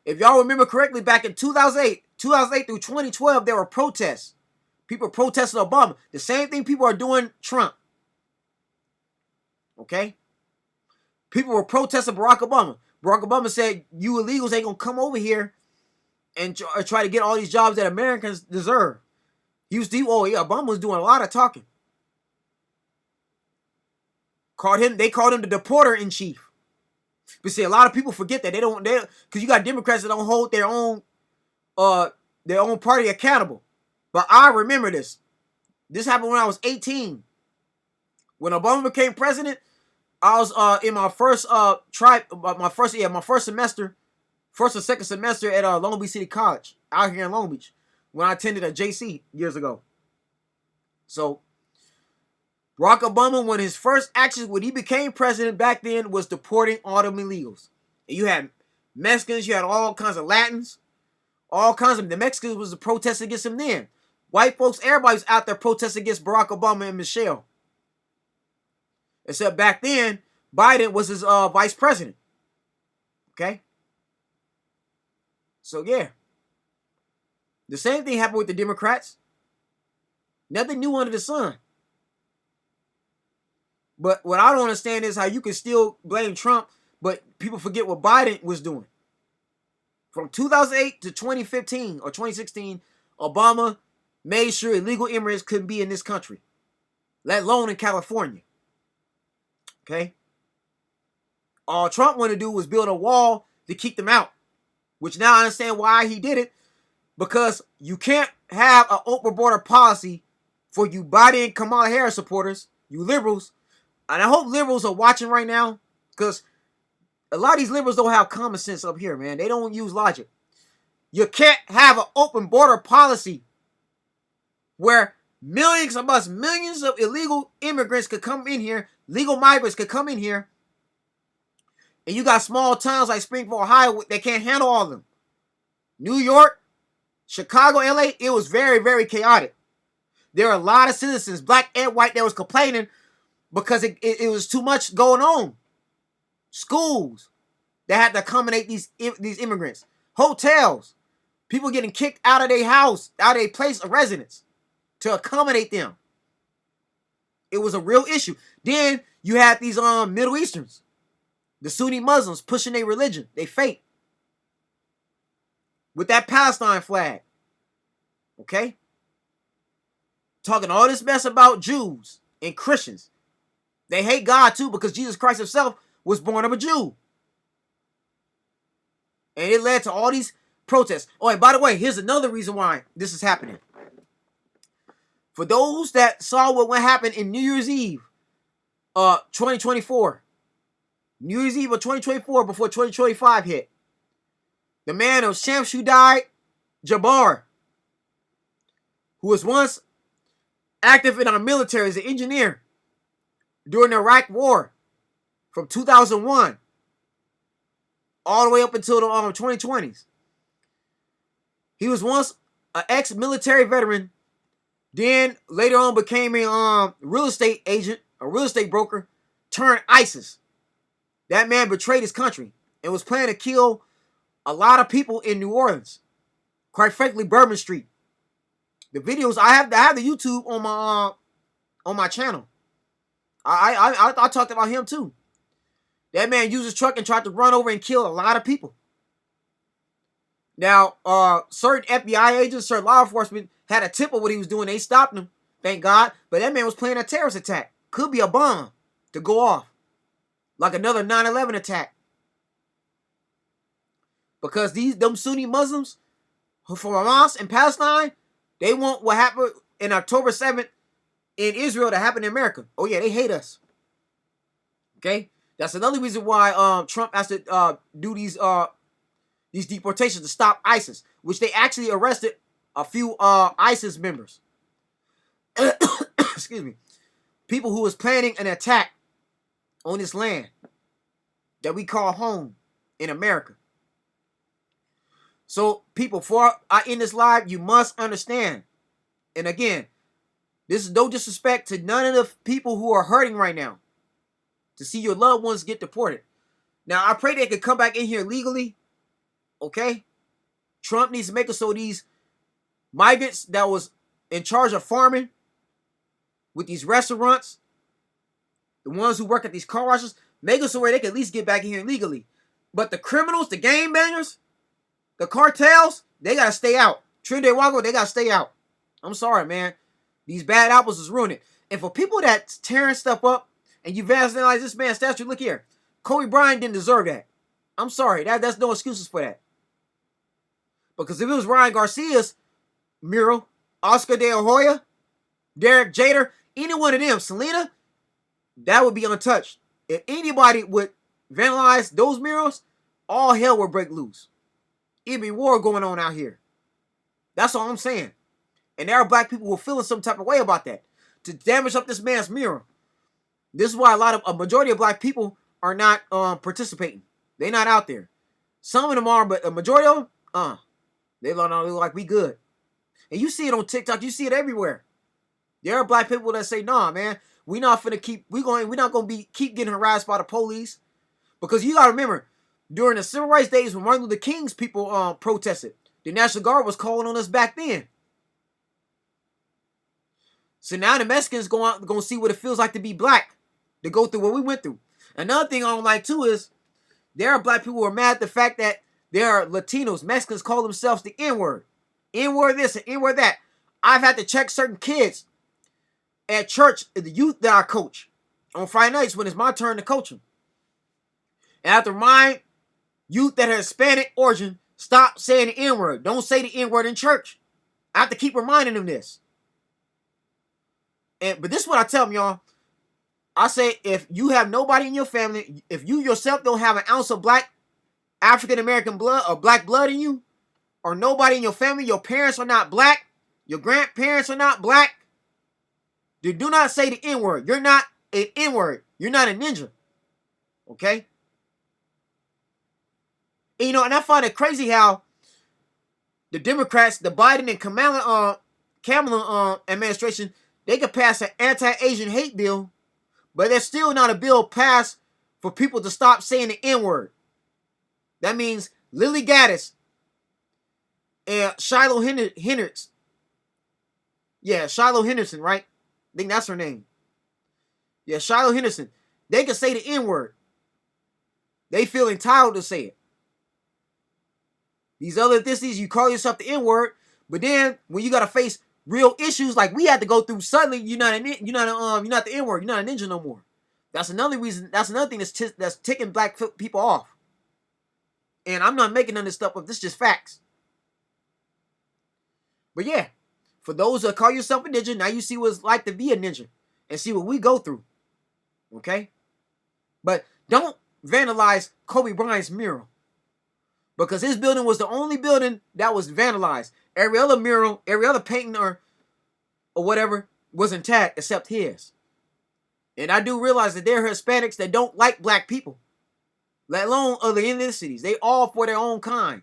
if y'all remember correctly, back in 2008 through 2012, there were protests. People protesting Obama. The same thing people are doing Trump. Okay? People were protesting Barack Obama. Barack Obama said, you illegals ain't going to come over here and try to get all these jobs that Americans deserve. Obama was doing a lot of talking. They called him the deporter in chief. But see, a lot of people forget that because you got Democrats that don't hold their own party accountable. But I remember this. This happened when I was 18. When Obama became president, I was in my first first or second semester at Long Beach City College out here in Long Beach when I attended a JC years ago. So Barack Obama, one of his first actions when he became president back then was deporting all them illegals. And you had Mexicans, you had all kinds of Latins, all kinds of the Mexicans was protesting against him then. White folks, everybody was out there protesting against Barack Obama and Michelle. Except back then, Biden was his vice president. Okay? So, yeah. The same thing happened with the Democrats. Nothing new under the sun. But what I don't understand is how you can still blame Trump, but people forget what Biden was doing. From 2008 to 2015 or 2016, Obama made sure illegal immigrants couldn't be in this country, let alone in California. Okay? All Trump wanted to do was build a wall to keep them out, which now I understand why he did it, because you can't have an open border policy for you Biden and Kamala Harris supporters, you liberals, and I hope liberals are watching right now, because a lot of these liberals don't have common sense up here, man. They don't use logic. You can't have an open border policy where millions of illegal immigrants could come in here, legal migrants could come in here, and you got small towns like Springfield, Ohio, they can't handle all of them. New York, Chicago, LA, it was very, very chaotic. There are a lot of citizens, black and white, that was complaining because it was too much going on. Schools that had to accommodate these immigrants. Hotels, people getting kicked out of their house, out of their place of residence to accommodate them. It was a real issue. Then you had these Middle Easterns, the Sunni Muslims pushing their religion, their faith, with that Palestine flag. Okay? Talking all this mess about Jews and Christians. They hate God too because Jesus Christ himself was born of a Jew. And it led to all these protests. Oh, and by the way, here's another reason why this is happening. For those that saw what happened in New Year's Eve, 2024. New Year's Eve of 2024 before 2025 hit. The man of Shamsuddin Jabbar, who was once active in our military as an engineer during the Iraq War. from 2001 all the way up until the 2020s. He was once an ex-military veteran, then later on became a real estate agent, a real estate broker, turned ISIS. That man betrayed his country and was planning to kill a lot of people in New Orleans. Quite frankly, Bourbon Street. The videos I have the YouTube on my channel. I talked about him too. That man used his truck and tried to run over and kill a lot of people. Now, certain FBI agents, certain law enforcement had a tip of what he was doing. They stopped him, thank God. But that man was planning a terrorist attack. Could be a bomb to go off. Like another 9/11 attack. Because them Sunni Muslims from Hamas and Palestine, they want what happened in October 7th in Israel to happen in America. Oh yeah, they hate us. Okay? That's another reason why Trump has to do these deportations to stop ISIS, which they actually arrested a few ISIS members. Excuse me. People who was planning an attack on this land that we call home in America. So, people, before I end this live, you must understand. And again, this is no disrespect to none of the people who are hurting right now to see your loved ones get deported. Now, I pray they can come back in here legally. Okay? Trump needs to make it so these migrants that was in charge of farming with these restaurants, the ones who work at these car washes, make it so where they can at least get back in here legally. But the criminals, the game bangers, the cartels, they got to stay out. Trinidad Wago, they got to stay out. I'm sorry, man. These bad apples is ruining it. And for people that's tearing stuff up and you vandalize this man's statue, look here. Kobe Bryant didn't deserve that. I'm sorry. That's no excuses for that. Because if it was Ryan Garcia's mural, Oscar De La Hoya, Derek Jeter, any one of them, Selena, that would be untouched. If anybody would vandalize those murals, all hell would break loose. It'd be war going on out here. That's all I'm saying. And there are black people who are feeling some type of way about that. To damage up this man's mural. This is why a majority of black people are not participating. They're not out there. Some of them are, but a majority of them, they look like we good. And you see it on TikTok. You see it everywhere. There are black people that say, nah, man, we're not gonna keep getting harassed by the police. Because you gotta remember, during the civil rights days when Martin Luther King's people protested, the National Guard was calling on us back then. So now the Mexicans gonna see what it feels like to be black, to go through what we went through. Another thing I don't like too is there are black people who are mad at the fact that there are Latinos, Mexicans call themselves the N-word. N-word this and N-word that. I've had to check certain kids at church, the youth that I coach, on Friday nights when it's my turn to coach them. And I have to remind youth that are Hispanic origin, stop saying the N-word. Don't say the N-word in church. I have to keep reminding them this. But this is what I tell them, y'all. I say, if you have nobody in your family, if you yourself don't have an ounce of black African-American blood or black blood in you, or nobody in your family, your parents are not black, your grandparents are not black, then do not say the N-word. You're not an N-word. You're not a ninja. Okay? And, and I find it crazy how the Democrats, the Biden and Kamala administration, they could pass an anti-Asian hate bill, but there's still not a bill passed for people to stop saying the N-word. That means Lily Gaddis and Shiloh Henderson. Yeah, Shiloh Henderson, right? I think that's her name. Yeah, Shiloh Henderson. They can say the N-word. They feel entitled to say it. These other thissies, you call yourself the N-word, but then when you gotta face real issues like we had to go through, suddenly you're not the N-word. You're not a ninja no more. That's another reason. That's another thing that's ticking black people off. And I'm not making none of this stuff up. This is just facts. But yeah, for those that call yourself a ninja, now you see what it's like to be a ninja and see what we go through. Okay? But don't vandalize Kobe Bryant's mural. Because his building was the only building that was vandalized. Every other mural, every other painting or whatever was intact except his. And I do realize that there are Hispanics that don't like black people, let alone other ethnicities. They all for their own kind.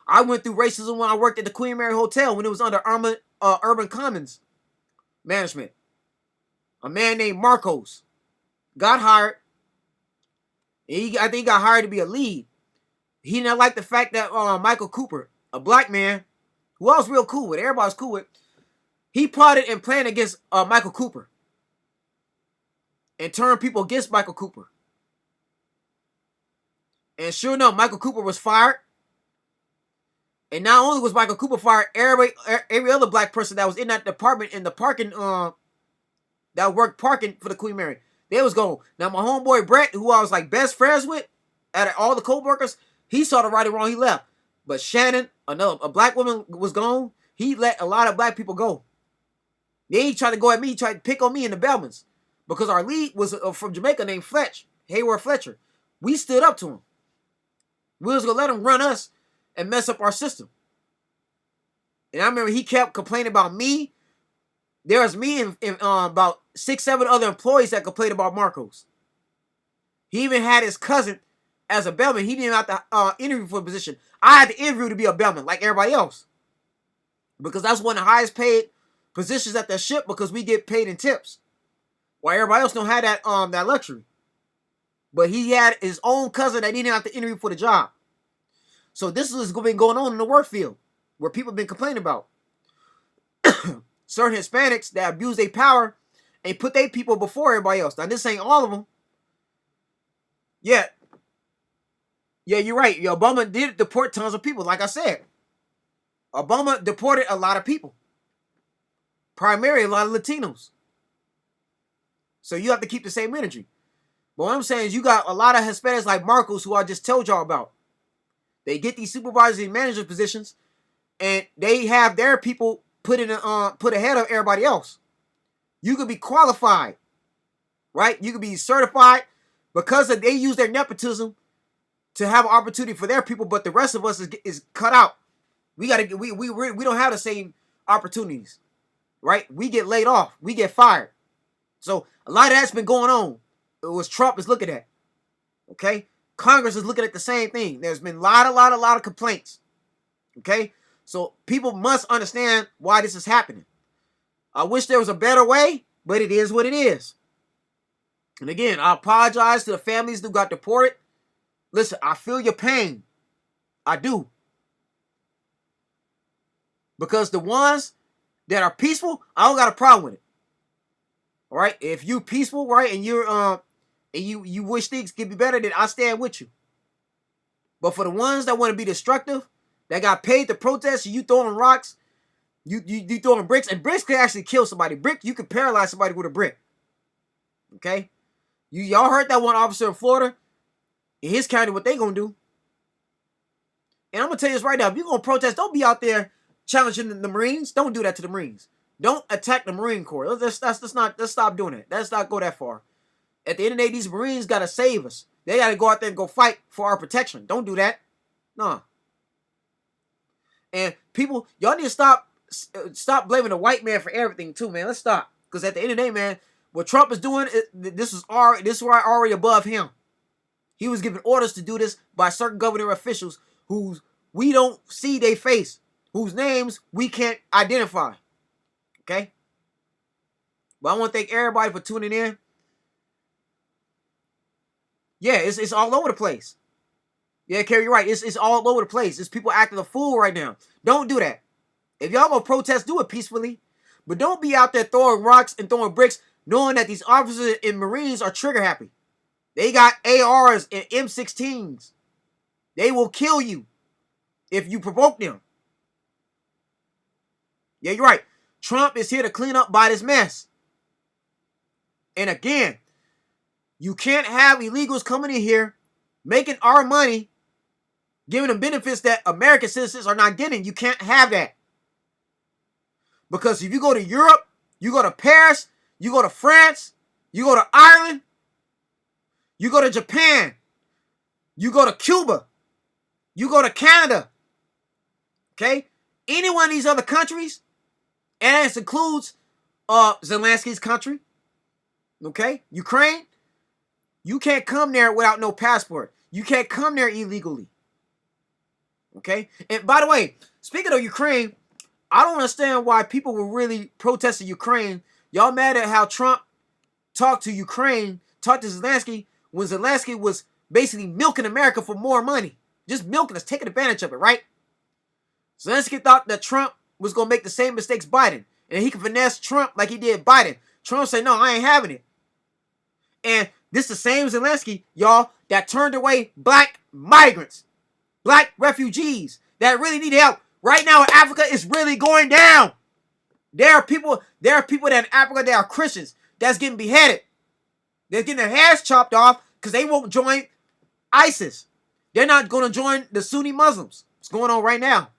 I went through racism when I worked at the Queen Mary Hotel when it was under Urban Commons management. A man named Marcos got hired. I think he got hired to be a lead. He didn't like the fact that Michael Cooper, a black man, who I was real cool with, everybody was cool with, he plotted and planned against Michael Cooper and turned people against Michael Cooper. And sure enough, Michael Cooper was fired. And not only was Michael Cooper fired, every other black person that was in that department in the parking, that worked parking for the Queen Mary, they was gone. Now my homeboy Brett, who I was like best friends with, out of all the co-workers, he saw the right and wrong, he left. But Shannon, a black woman, was gone. He let a lot of black people go. They tried to go at me, tried to pick on me and the Bellmans. Because our lead was from Jamaica named Hayward Fletcher. We stood up to him. We was going to let him run us and mess up our system. And I remember he kept complaining about me. There was me and about 6-7 other employees that complained about Marcos. He even had his cousin as a bellman. He didn't have to interview for a position. I had to interview to be a bellman like everybody else. Because that's one of the highest paid positions at that ship because we get paid in tips. While everybody else don't have that luxury. But he had his own cousin that he didn't have to interview for the job. So this is been going on in the work field where people have been complaining about. Certain Hispanics that abuse their power and put their people before everybody else. Now this ain't all of them. Yeah, you're right. Obama did deport tons of people, like I said. Obama deported a lot of people. Primarily a lot of Latinos. So you have to keep the same energy. But what I'm saying is you got a lot of Hispanics like Marcos who I just told y'all about. They get these supervisors and manager positions and they have their people put ahead of everybody else. You could be qualified, right? You could be certified because they use their nepotism to have an opportunity for their people, but the rest of us is cut out. We don't have the same opportunities, right? We get laid off. We get fired. So a lot of that's been going on. It was Trump is looking at. Okay? Congress is looking at the same thing. There's been a lot of complaints. Okay? So people must understand why this is happening. I wish there was a better way, but it is what it is. And again, I apologize to the families who got deported. Listen, I feel your pain. I do. Because the ones that are peaceful, I don't got a problem with it. All right, if you peaceful, right, and you're and you wish things could be better, then I stand with you. But for the ones that want to be destructive, that got paid to protest, you throwing rocks, you throwing bricks, and bricks can actually kill somebody. You can paralyze somebody with a brick. Okay, y'all heard that one officer in Florida, in his county, what they gonna do? And I'm gonna tell you this right now: if you're gonna protest, don't be out there challenging the Marines. Don't do that to the Marines. Don't attack the Marine Corps. Let's stop doing it. Let's not go that far. At the end of the day, these Marines got to save us. They got to go out there and go fight for our protection. Don't do that. No. And people, y'all need to stop blaming the white man for everything too, man. Let's stop. Because at the end of the day, man, what Trump is doing, this is already above him. He was given orders to do this by certain government officials who we don't see their face, whose names we can't identify. Okay? But I want to thank everybody for tuning in. Yeah, it's all over the place. Yeah, Kerry, you're right. It's all over the place. It's people acting a fool right now. Don't do that. If y'all gonna protest, do it peacefully. But don't be out there throwing rocks and throwing bricks knowing that these officers and Marines are trigger happy. They got ARs and M16s. They will kill you if you provoke them. Yeah, you're right. Trump is here to clean up by this mess. And again, you can't have illegals coming in here, making our money, giving them benefits that American citizens are not getting. You can't have that. Because if you go to Europe, you go to Paris, you go to France, you go to Ireland, you go to Japan, you go to Cuba, you go to Canada, okay? Any one of these other countries, and this includes Zelensky's country, Okay? Ukraine, you can't come there without no passport. You can't come there illegally. Okay? And by the way, speaking of Ukraine, I don't understand why people were really protesting Ukraine. Y'all mad at how Trump talked to Ukraine, talked to Zelensky, when Zelensky was basically milking America for more money. Just milking us, taking advantage of it, right? Zelensky thought that Trump was going to make the same mistakes Biden, and he could finesse Trump like he did Biden. Trump said, no, I ain't having it. And this is the same Zelensky, y'all, that turned away black migrants, black refugees that really need help. Right now in Africa, it's really going down. There are people that in Africa that are Christians that's getting beheaded. They're getting their hairs chopped off because they won't join ISIS. They're not going to join the Sunni Muslims. It's going on right now.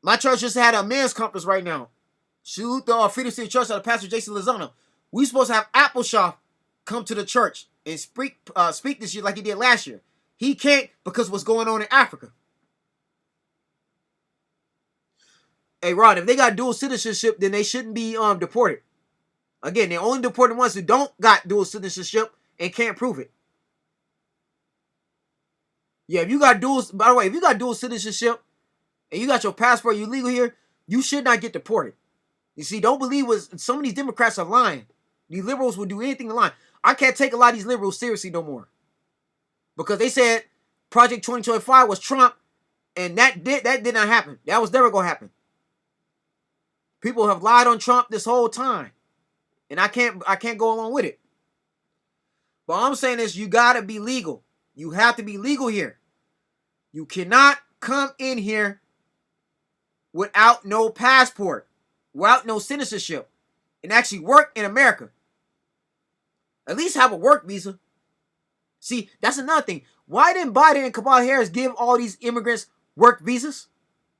My church just had a men's conference right now. Salute the Freedom City Church out of Pastor Jason Lozano. We supposed to have Appleshaw come to the church and speak this year like he did last year. He can't because of what's going on in Africa. Hey, Rod, if they got dual citizenship, then they shouldn't be deported. Again, they're only deporting ones who don't got dual citizenship and can't prove it. Yeah, if you got dual citizenship and you got your passport, you legal here, you should not get deported. You see, don't believe what some of these Democrats are lying. These liberals will do anything to lie. I can't take a lot of these liberals seriously no more. Because they said Project 2025 was Trump, and that did not happen. That was never going to happen. People have lied on Trump this whole time. And I can't go along with it. But all I'm saying is you gotta be legal. You have to be legal here. You cannot come in here without no passport, without no citizenship, and actually work in America. At least have a work visa. See, that's another thing. Why didn't Biden and Kamala Harris give all these immigrants work visas?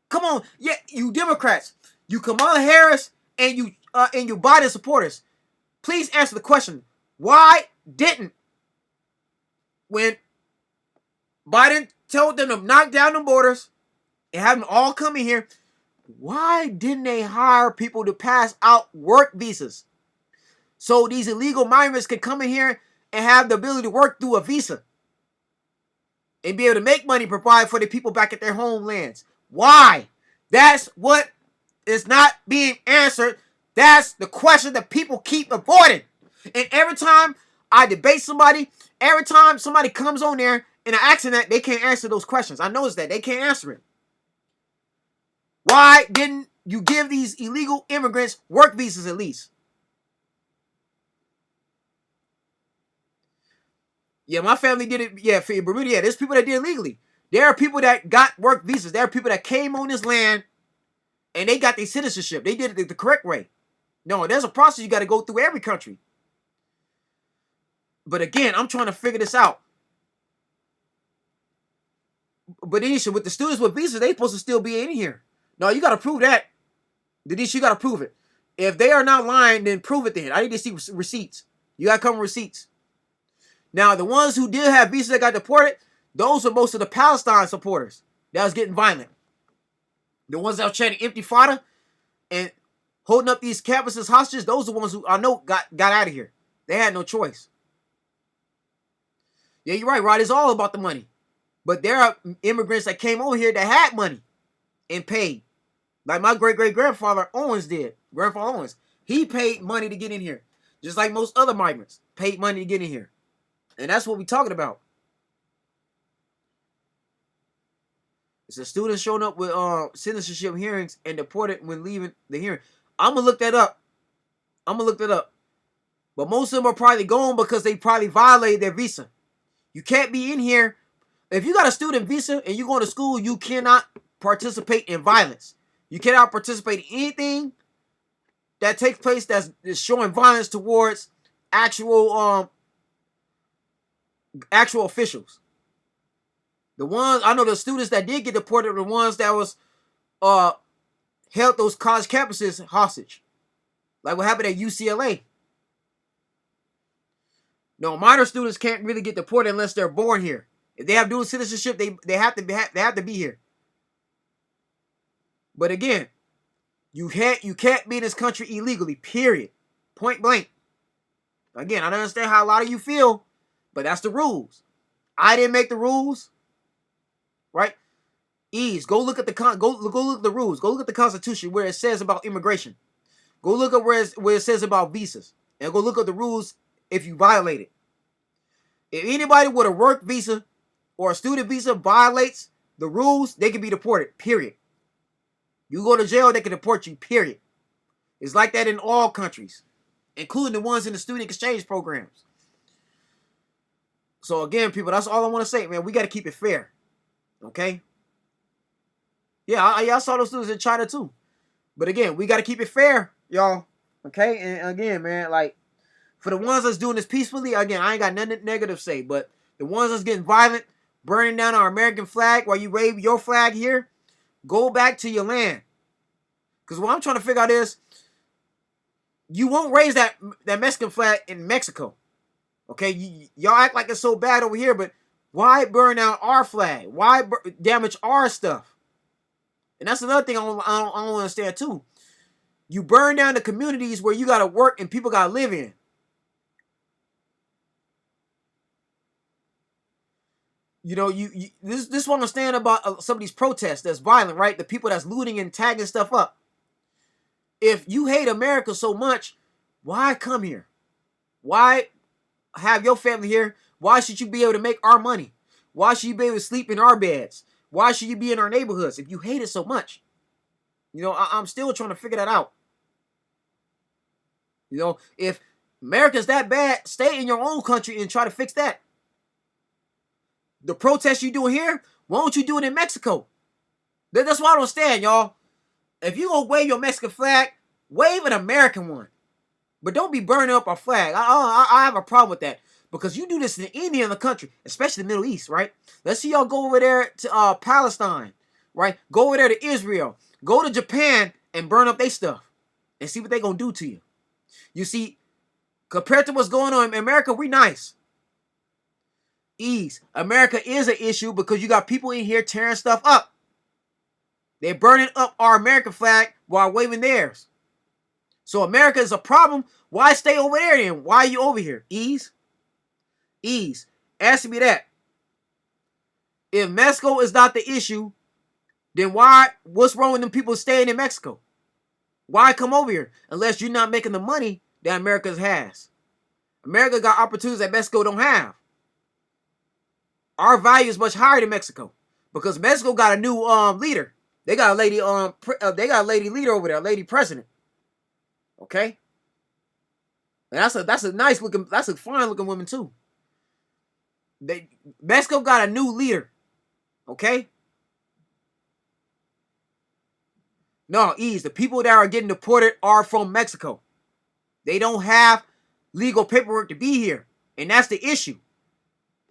Come on, yeah, you Democrats, you Kamala Harris and you Biden supporters. Please answer the question. Why didn't, when Biden told them to knock down the borders and have them all come in here, why didn't they hire people to pass out work visas? So these illegal migrants could come in here and have the ability to work through a visa and be able to make money, provide for the people back at their homelands. Why? That's what is not being answered. That's the question that people keep avoiding. And every time I debate somebody, every time somebody comes on there and I ask them that, they can't answer those questions. I noticed that. They can't answer it. Why didn't you give these illegal immigrants work visas at least? Yeah, my family did it. Yeah, for Bermuda, yeah, there's people that did it legally. There are people that got work visas. There are people that came on this land and they got their citizenship. They did it the correct way. No, there's a process you got to go through every country. But again, I'm trying to figure this out. But Denisha, with the students with visas, they supposed to still be in here. No, you got to prove that. Denisha, you got to prove it. If they are not lying, then prove it then. I need to see receipts. You got to come with receipts. Now, the ones who did have visas that got deported, those are most of the Palestine supporters that was getting violent. The ones that were chanting empty fodder and holding up these campuses hostages, those are the ones who I know got out of here. They had no choice. Yeah, you're right, Rod. It's all about the money. But there are immigrants that came over here that had money and paid. Like my great-great-grandfather Owens did. Grandfather Owens. He paid money to get in here. Just like most other migrants paid money to get in here. And that's what we're talking about. It's a student showing up with citizenship hearings and deported when leaving the hearing. I'm going to look that up. But most of them are probably gone because they probably violated their visa. You can't be in here. If you got a student visa and you're going to school, you cannot participate in violence. You cannot participate in anything that takes place that's showing violence towards actual officials. The ones, I know the students that did get deported were the ones that was held those college campuses hostage. Like what happened at UCLA. No, minor students can't really get deported unless they're born here. If they have dual citizenship, they have to be here. But again, You can't be in this country illegally, period. Point blank. Again, I understand how a lot of you feel, but that's the rules. I didn't make the rules, right? Ease. Go look at the go look at the rules. Go look at the Constitution where it says about immigration. Go look at where it says about visas, and go look at the rules if you violate it. If anybody with a work visa or a student visa violates the rules, they can be deported. Period. You go to jail, they can deport you. Period. It's like that in all countries, including the ones in the student exchange programs. So again, people, that's all I want to say, man. We got to keep it fair, okay? Yeah, I saw those students in China too, but again, we got to keep it fair, y'all. Okay, and again, man, like for the ones that's doing this peacefully, again, I ain't got nothing negative to say, but the ones that's getting violent, burning down our American flag while you wave your flag here, go back to your land. Because what I'm trying to figure out is, you won't raise that Mexican flag in Mexico. Okay, y'all act like it's so bad over here, but why burn out our flag? Why damage our stuff? And that's another thing I don't understand too. You burn down the communities where you got to work and people got to live in. You know, this what I understand about some of these protests that's violent, right? The people that's looting and tagging stuff up. If you hate America so much, why come here? Why have your family here? Why should you be able to make our money? Why should you be able to sleep in our beds? Why should you be in our neighborhoods if you hate it so much? You know, I'm still trying to figure that out. You know, if America's that bad, stay in your own country and try to fix that. The protests you do here, why don't you do it in Mexico? That's what I don't understand, y'all. If you gonna wave your Mexican flag, wave an American one. But don't be burning up our flag. I have a problem with that. Because you do this in any other country, especially the Middle East, right? Let's see y'all go over there to Palestine, right? Go over there to Israel. Go to Japan and burn up their stuff. And see what they're going to do to you. You see, compared to what's going on in America, we nice. Ease. America is an issue because you got people in here tearing stuff up. They're burning up our American flag while waving theirs. So America is a problem. Why stay over there then? Why are you over here? Ease. Ease. Answer me that. If Mexico is not the issue, then what's wrong with them people staying in Mexico? Why come over here? Unless you're not making the money that America has. America got opportunities that Mexico don't have. Our value is much higher than Mexico. Because Mexico got a new leader. They got a lady leader over there, a lady president. Okay? And that's a nice looking, that's a fine looking woman too. Mexico got a new leader. Okay? No, ease. The people that are getting deported are from Mexico. They don't have legal paperwork to be here. And that's the issue.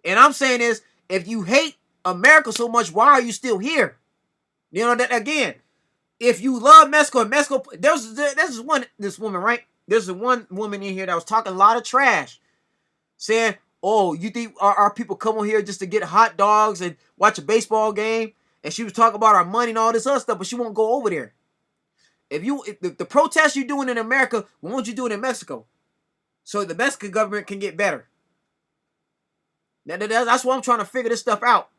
And I'm saying is, if you hate America so much, why are you still here? You know, that again, if you love Mexico, and Mexico, there's this woman, right? There's one woman in here that was talking a lot of trash. Saying, oh, you think our people come on here just to get hot dogs and watch a baseball game? And she was talking about our money and all this other stuff, but she won't go over there. If the protests you're doing in America, why won't you do it in Mexico? So the Mexican government can get better. That's why I'm trying to figure this stuff out.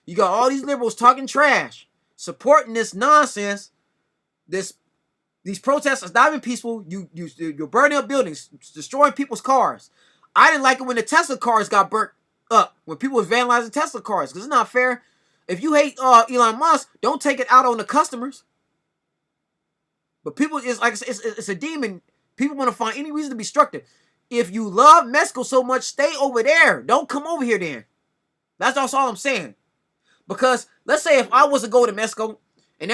You got all these liberals talking trash, supporting this nonsense. These protests are not even peaceful. You're burning up buildings, destroying people's cars. I didn't like it when the Tesla cars got burnt up, when people was vandalizing Tesla cars, because it's not fair. If you hate Elon Musk, don't take it out on the customers. But people, it's a demon. People want to find any reason to be destructive. If you love Mexico so much, stay over there. Don't come over here then. That's all I'm saying. Because let's say if I was to go to Mexico and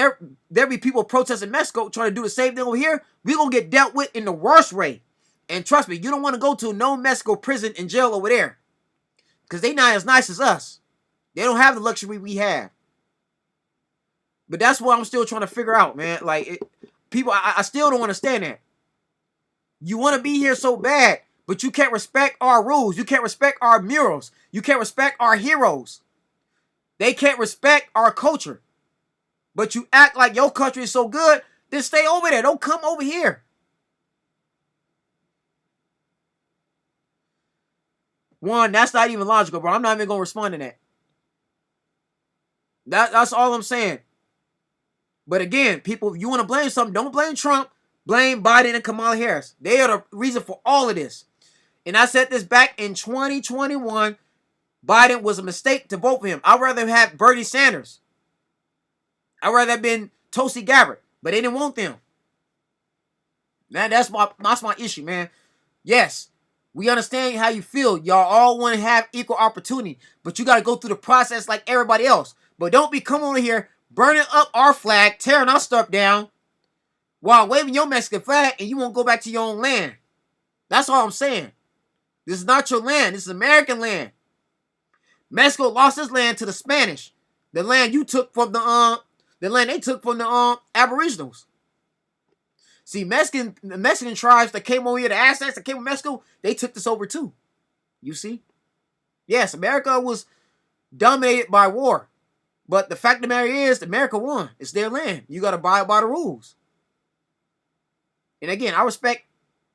there be people protesting Mexico trying to do the same thing over here, we're going to get dealt with in the worst way. And trust me, you don't want to go to no Mexico prison and jail over there. Because they not as nice as us. They don't have the luxury we have. But that's what I'm still trying to figure out, man. Like, people, I still don't understand that. You want to be here so bad, but you can't respect our rules. You can't respect our murals. You can't respect our heroes. They can't respect our culture. But you act like your country is so good, Then stay over there. Don't come over here. One, that's not even logical, bro. I'm not even going to respond to that. That's all I'm saying. But again, people, if you want to blame something, don't blame Trump. Blame Biden and Kamala Harris. They are the reason for all of this. And I said this back in 2021. Biden was a mistake to vote for him. I'd rather have Bernie Sanders. I'd rather have been Tulsi Gabbard. But they didn't want them. Man, that's my issue, man. Yes, we understand how you feel. Y'all all want to have equal opportunity. But you got to go through the process like everybody else. But don't be coming over here burning up our flag, tearing our stuff down, while waving your Mexican flag, and you won't go back to your own land. That's all I'm saying. This is not your land. This is American land. Mexico lost its land to the Spanish. The land you took from the land they took from the Aboriginals. See, the Mexican tribes that came over here, the Aztecs that came from Mexico, they took this over too. You see? Yes, America was dominated by war. But the fact of the matter is, America won. It's their land. You got to abide by the rules. And again, I respect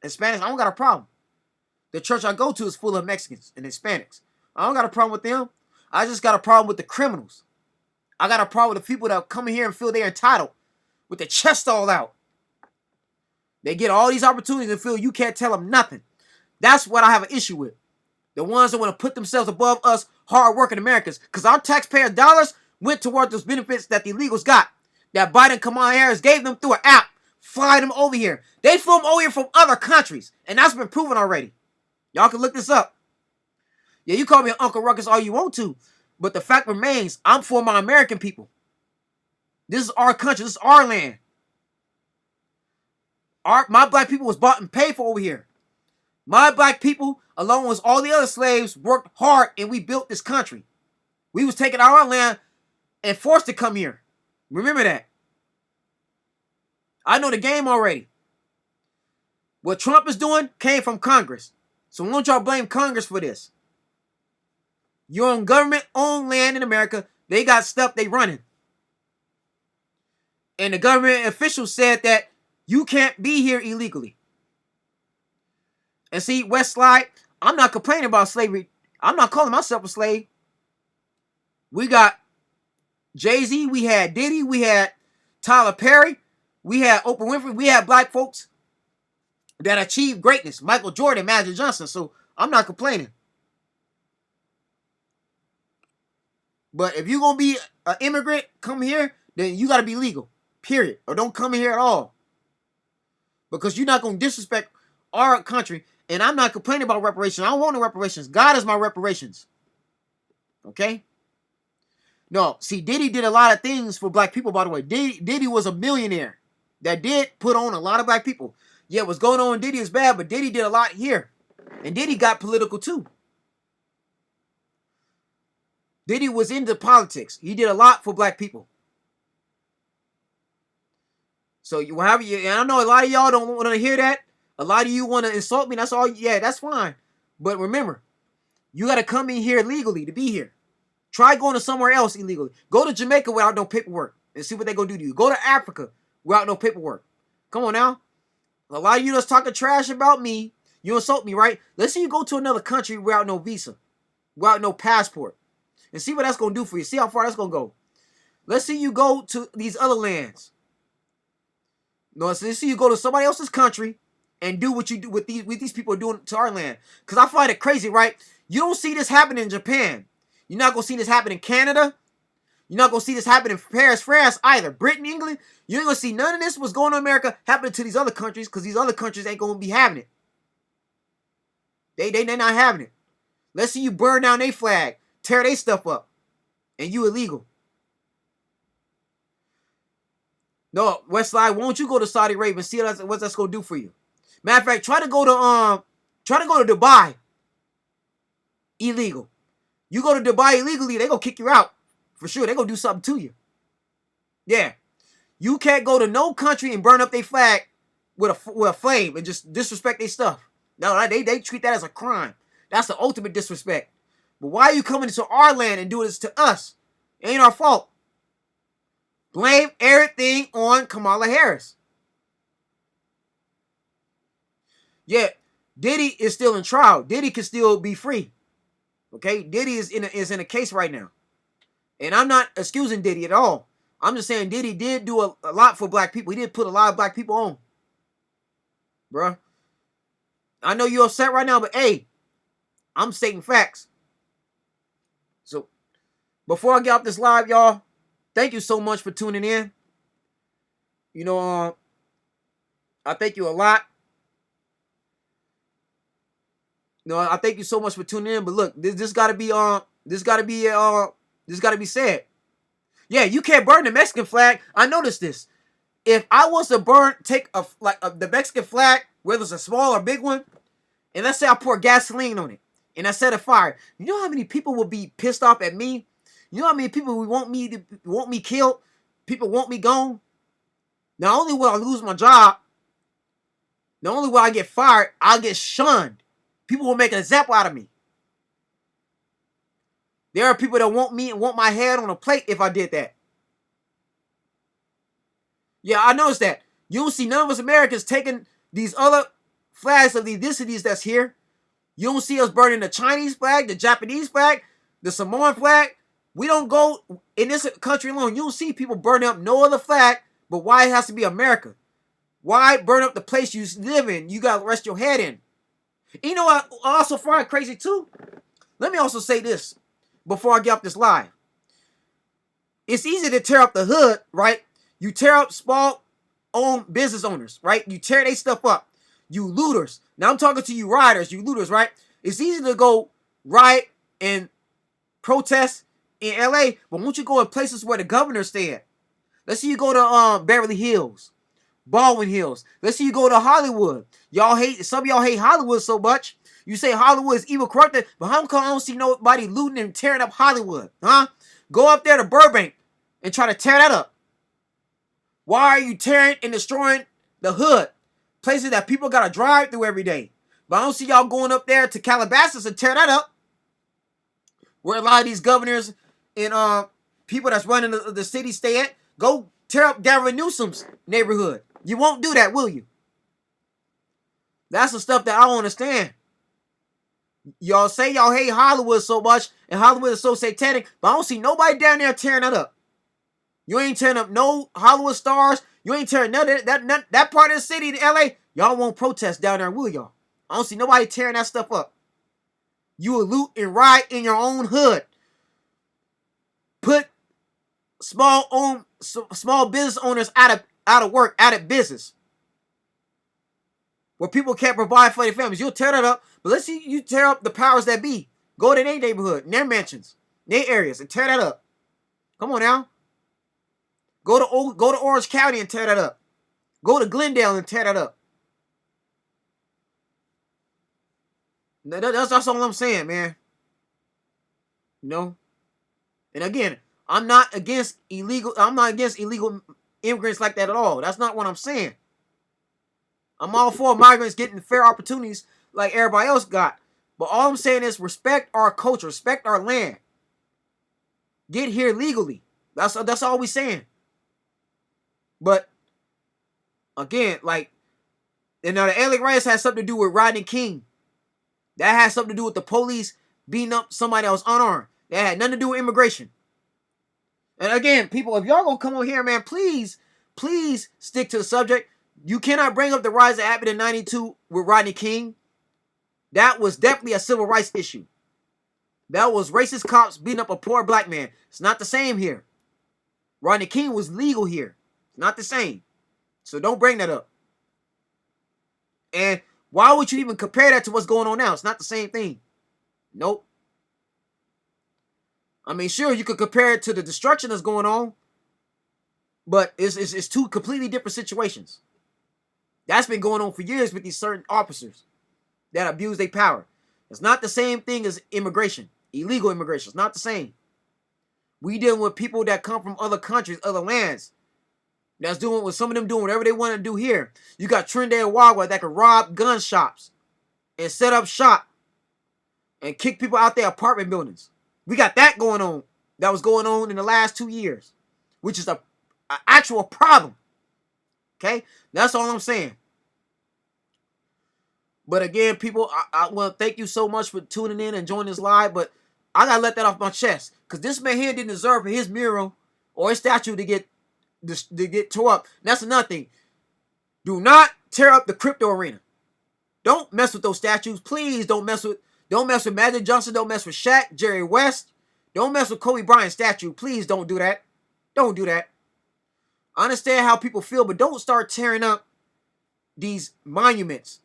Hispanics. I don't got a problem. The church I go to is full of Mexicans and Hispanics. I don't got a problem with them. I just got a problem with the criminals. I got a problem with the people that come in here and feel they're entitled with their chest all out. They get all these opportunities and feel you can't tell them nothing. That's what I have an issue with. The ones that want to put themselves above us hard-working Americans. Because our taxpayer dollars went toward those benefits that the illegals got. That Biden and Kamala Harris gave them through an app. Fly them over here. They flew them over here from other countries. And that's been proven already. Y'all can look this up. Yeah, you call me an Uncle Ruckus all you want to. But the fact remains, I'm for my American people. This is our country. This is our land. My black people was bought and paid for over here. My black people, along with all the other slaves, worked hard and we built this country. We was taken out of our land and forced to come here. Remember that. I know the game already. What Trump is doing came from Congress. So why don't y'all blame Congress for this? You're on government-owned land in America. They got stuff they running. And the government officials said that you can't be here illegally. And see, Westside, I'm not complaining about slavery. I'm not calling myself a slave. We got Jay-Z, we had Diddy, we had Tyler Perry, we had Oprah Winfrey, we had black folks that achieved greatness. Michael Jordan, Magic Johnson. So I'm not complaining. But if you're going to be an immigrant, come here, then you got to be legal. Period. Or don't come here at all. Because you're not going to disrespect our country. And I'm not complaining about reparations. I don't want no reparations. God is my reparations. Okay? No, see, Diddy did a lot of things for black people, by the way. Diddy was a millionaire that did put on a lot of black people. Yeah, what's going on in Diddy is bad, but Diddy did a lot here. And Diddy got political too. Diddy was into politics. He did a lot for black people. So and I know a lot of y'all don't want to hear that. A lot of you want to insult me. That's all. Yeah, that's fine. But remember, you got to come in here legally to be here. Try going to somewhere else illegally. Go to Jamaica without no paperwork and see what they're going to do to you. Go to Africa without no paperwork. Come on now. A lot of you that's talking trash about me, you insult me, right? Let's say you go to another country without no visa, without no passport, and see what that's going to do for you. See how far that's going to go. Let's say you go to these other lands. No, let's say you go to somebody else's country and do what you do with these people are doing to our land. Because I find it crazy, right? You don't see this happen in Japan. You're not going to see this happen in Canada. You're not going to see this happen in Paris, France either. Britain, England. You ain't going to see none of this what's going on in America happening to these other countries because these other countries ain't going to be having it. They're not having it. Let's see you burn down their flag, tear their stuff up, and you illegal. No, Westside, won't you go to Saudi Arabia and see what that's going to do for you? Matter of fact, try to go to Dubai illegal. You go to Dubai illegally, they going to kick you out. For sure, they going to do something to you. Yeah. You can't go to no country and burn up their flag with a flame and just disrespect their stuff. No, they treat that as a crime. That's the ultimate disrespect. But why are you coming into our land and doing this to us? It ain't our fault. Blame everything on Kamala Harris. Yeah, Diddy is still in trial. Diddy can still be free. Okay, Diddy is in a case right now, and I'm not excusing Diddy at all. I'm just saying Diddy did do a lot for black people. He did put a lot of black people on, bruh. I know you're upset right now, but hey, I'm stating facts. So before I get off this live, y'all, thank you so much for tuning in. You know, I thank you a lot. No, I thank you so much for tuning in. But look, this gotta be this gotta be said. Yeah, you can't burn the Mexican flag. I noticed this. If I was to take the Mexican flag, whether it's a small or big one, and let's say I pour gasoline on it and I set a fire, you know how many people will be pissed off at me? You know how many people would want me killed? People want me gone. Not only will I lose my job, not only will I get fired, I'll get shunned. People will make an example out of me. There are people that want me and want my head on a plate if I did that. Yeah, I noticed that. You don't see none of us Americans taking these other flags of the ethnicities that's here. You don't see us burning the Chinese flag, the Japanese flag, the Samoan flag. We don't go in this country alone. You don't see people burning up no other flag, but why it has to be America? Why burn up the place you live in? You got to rest your head in. You know what I also find crazy too? Let me also say this before I get off this live. It's easy to tear up the hood, right? You tear up small owned business owners, right? You tear their stuff up. You looters. Now I'm talking to you rioters, you looters, right? It's easy to go riot and protest in LA, but won't you go in places where the governor stay at? Let's say you go to Beverly Hills, Baldwin Hills. Let's say you go to Hollywood. Some of y'all hate Hollywood so much. You say Hollywood is evil, corrupted, but how come I don't see nobody looting and tearing up Hollywood? Huh? Go up there to Burbank and try to tear that up. Why are you tearing and destroying the hood? Places that people gotta drive through every day. But I don't see y'all going up there to Calabasas and tear that up. Where a lot of these governors and people that's running the city stay at. Go tear up Gavin Newsom's neighborhood. You won't do that, will you? That's the stuff that I don't understand. Y'all say y'all hate Hollywood so much, and Hollywood is so satanic, but I don't see nobody down there tearing that up. You ain't tearing up no Hollywood stars. You ain't tearing none of that part of the city in LA. Y'all won't protest down there, will y'all? I don't see nobody tearing that stuff up. You will loot and riot in your own hood. Put small business owners out of work, out of business. Where people can't provide for their families. You'll tear that up. But let's see you tear up the powers that be. Go to their neighborhood, in their mansions, their areas, and tear that up. Come on now. Go to Orange County and tear that up. Go to Glendale and tear that up. That's all I'm saying, man. You know? And again, I'm not against illegal immigrants like that at all. That's not what I'm saying. I'm all for migrants getting fair opportunities like everybody else got. But all I'm saying is respect our culture, respect our land. Get here legally. That's all we saying. But again, and now the LA riots has something to do with Rodney King. That has something to do with the police beating up somebody that was unarmed. That had nothing to do with immigration. And again, people, if y'all gonna come on here, man, please stick to the subject. You cannot bring up the riots that happened in 92 with Rodney King. That was definitely a civil rights issue. That was racist cops beating up a poor black man. It's not the same here. Rodney King was legal here. It's not the same. So don't bring that up. And why would you even compare that to what's going on now? It's not the same thing. Nope. I mean, sure, you could compare it to the destruction that's going on, but it's two completely different situations. That's been going on for years with these certain officers that abuse their power. It's not the same thing as immigration, illegal immigration. It's not the same. We dealing with people that come from other countries, other lands. That's doing with some of them doing whatever they want to do here. You got Trinidad and Wagwa that can rob gun shops and set up shop and kick people out their apartment buildings. We got that going on. That was going on in the last 2 years, which is a actual problem. Okay, that's all I'm saying. But again, people, I want to thank you so much for tuning in and joining this live. But I gotta let that off my chest, because this man here didn't deserve for his mural or his statue to get tore up. And that's another thing. Do not tear up the crypto arena. Don't mess with those statues. Please don't mess with Magic Johnson. Don't mess with Shaq, Jerry West. Don't mess with Kobe Bryant's statue. Please don't do that. Don't do that. I understand how people feel, but don't start tearing up these monuments,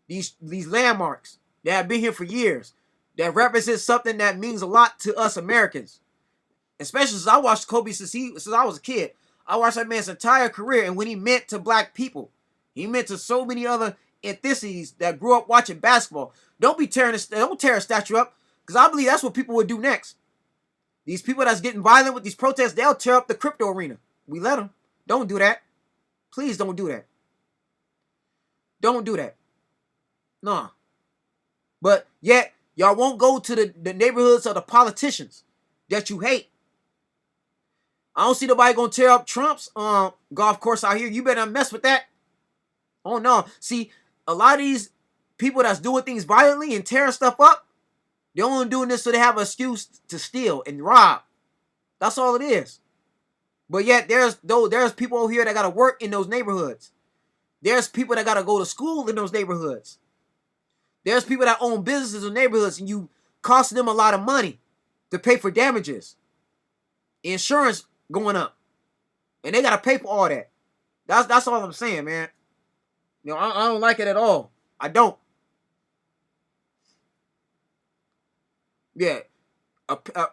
these landmarks that have been here for years, that represent something that means a lot to us Americans. Especially since I watched Kobe since I was a kid. I watched that man's entire career, and when he meant to black people, he meant to so many other ethnicities that grew up watching basketball. Don't tear a statue up, because I believe that's what people would do next. These people that's getting violent with these protests, they'll tear up the crypto arena. We let them. Don't do that. Please don't do that. Don't do that. No. But yet, y'all won't go to the neighborhoods of the politicians that you hate. I don't see nobody gonna tear up Trump's golf course out here. You better not mess with that. Oh no. See, a lot of these people that's doing things violently and tearing stuff up, they're only doing this so they have an excuse to steal and rob. That's all it is. But yet there's people over here that gotta work in those neighborhoods. There's people that gotta go to school in those neighborhoods. There's people that own businesses in neighborhoods, and you costing them a lot of money to pay for damages. Insurance going up. And they gotta pay for all that. That's all I'm saying, man. You know, I don't like it at all. I don't. Yeah.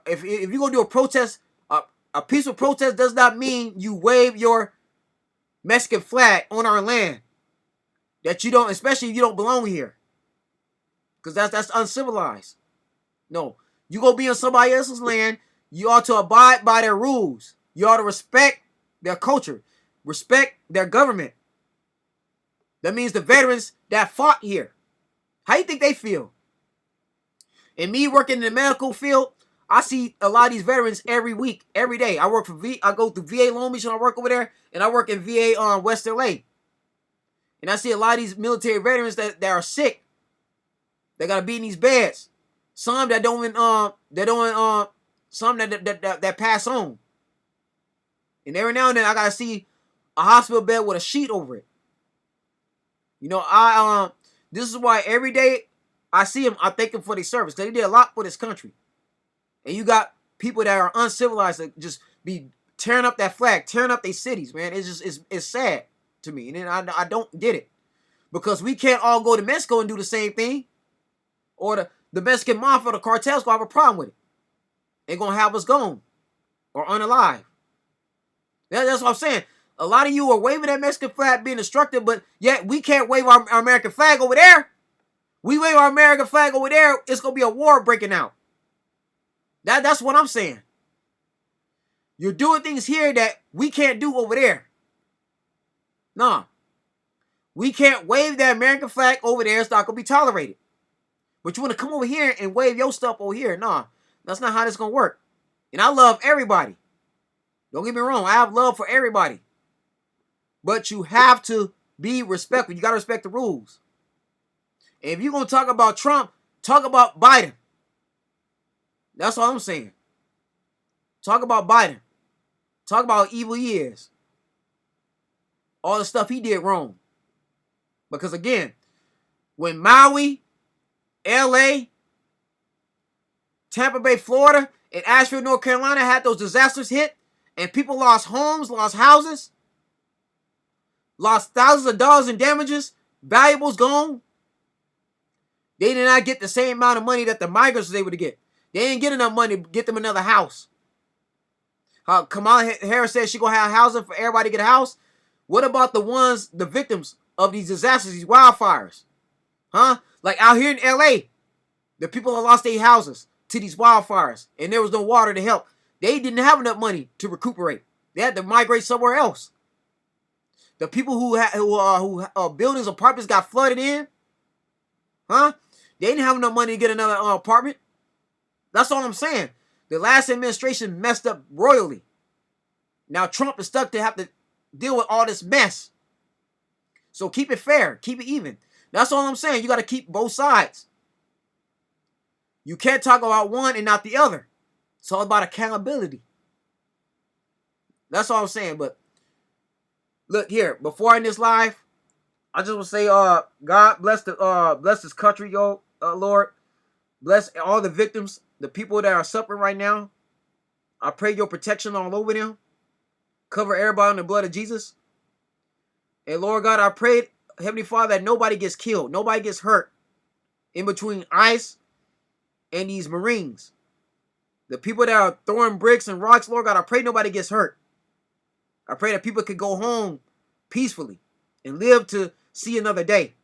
If you're going to do a protest, a peaceful protest does not mean you wave your Mexican flag on our land. That you don't, especially if you don't belong here. Because that's uncivilized. No. You go be on somebody else's land, you ought to abide by their rules. You ought to respect their culture. Respect their government. That means the veterans that fought here. How do you think they feel? And me working in the medical field, I see a lot of these veterans every week, every day. I go through VA Long Beach when I work over there, and I work in VA on West LA. And I see a lot of these military veterans that are sick. They gotta be in these beds. Some that some that pass on. And every now and then I gotta see a hospital bed with a sheet over it. You know, this is why every day I see them, I thank them for their service, because they did a lot for this country. And you got people that are uncivilized that just be tearing up that flag, tearing up their cities, man. It's sad to me, and I don't get it, because we can't all go to Mexico and do the same thing, or the Mexican mafia or the cartels gonna have a problem with it. They're gonna have us gone or unalive. That's what I'm saying. A lot of you are waving that Mexican flag, being destructive, but yet we can't wave our American flag over there. We wave our American flag over there, it's going to be a war breaking out. That's what I'm saying. You're doing things here that we can't do over there. Nah. We can't wave that American flag over there. It's not going to be tolerated. But you want to come over here and wave your stuff over here. Nah. That's not how this going to work. And I love everybody. Don't get me wrong. I have love for everybody. But you have to be respectful. You got to respect the rules. And if you're going to talk about Trump, talk about Biden. That's all I'm saying. Talk about Biden. Talk about how evil he is. All the stuff he did wrong. Because again, when Maui, LA, Tampa Bay, Florida, and Asheville, North Carolina had those disasters hit, and people lost homes, lost houses, lost thousands of dollars in damages, valuables gone, they did not get the same amount of money that the migrants was able to get. They didn't get enough money to get them another house. Kamala Harris said she gonna have housing for everybody to get a house. What about the victims of these disasters, these wildfires? Huh? Like out here in LA, the people that lost their houses to these wildfires, and there was no water to help. They didn't have enough money to recuperate. They had to migrate somewhere else. The people who buildings, apartments got flooded in, huh? They didn't have enough money to get another apartment. That's all I'm saying. The last administration messed up royally. Now Trump is stuck to have to deal with all this mess. So keep it fair. Keep it even. That's all I'm saying. You got to keep both sides. You can't talk about one and not the other. It's all about accountability. That's all I'm saying. But look here, before I end this live, I just want to say, God bless this country, yo, Lord. Bless all the victims, the people that are suffering right now. I pray your protection all over them. Cover everybody in the blood of Jesus. And Lord God, I pray, Heavenly Father, that nobody gets killed, nobody gets hurt in between ICE and these Marines. The people that are throwing bricks and rocks, Lord God, I pray nobody gets hurt. I pray that people could go home peacefully and live to see another day.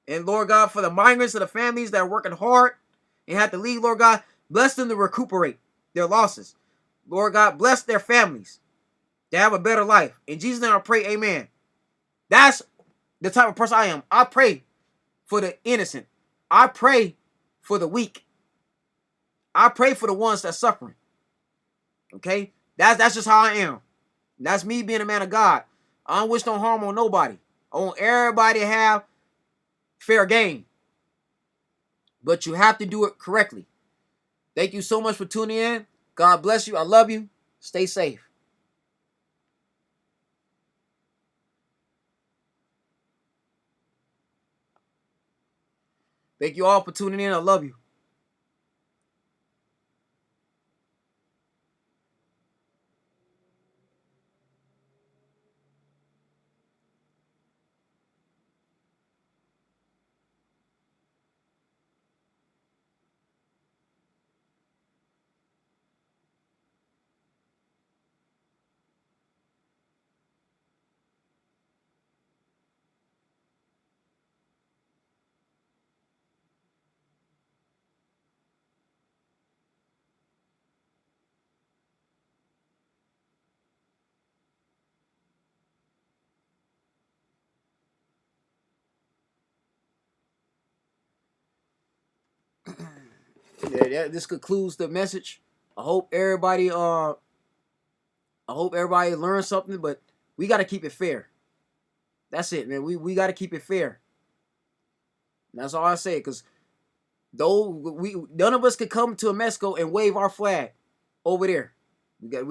And Lord God, for the migrants and the families that are working hard and have to leave, Lord God, bless them to recuperate their losses. Lord God, bless their families to have a better life. In Jesus' name I pray, amen. That's the type of person I am. I pray for the innocent. I pray for the weak. I pray for the ones that's suffering. Okay? That's just how I am. That's me being a man of God. I don't wish no harm on nobody. I want everybody to have fair game. But you have to do it correctly. Thank you so much for tuning in. God bless you. I love you. Stay safe. Thank you all for tuning in. I love you. Yeah, this concludes the message. I hope everybody learned something, but we gotta keep it fair. That's it, man. We gotta keep it fair. And that's all I say, because though none of us could come to Mexico and wave our flag over there. We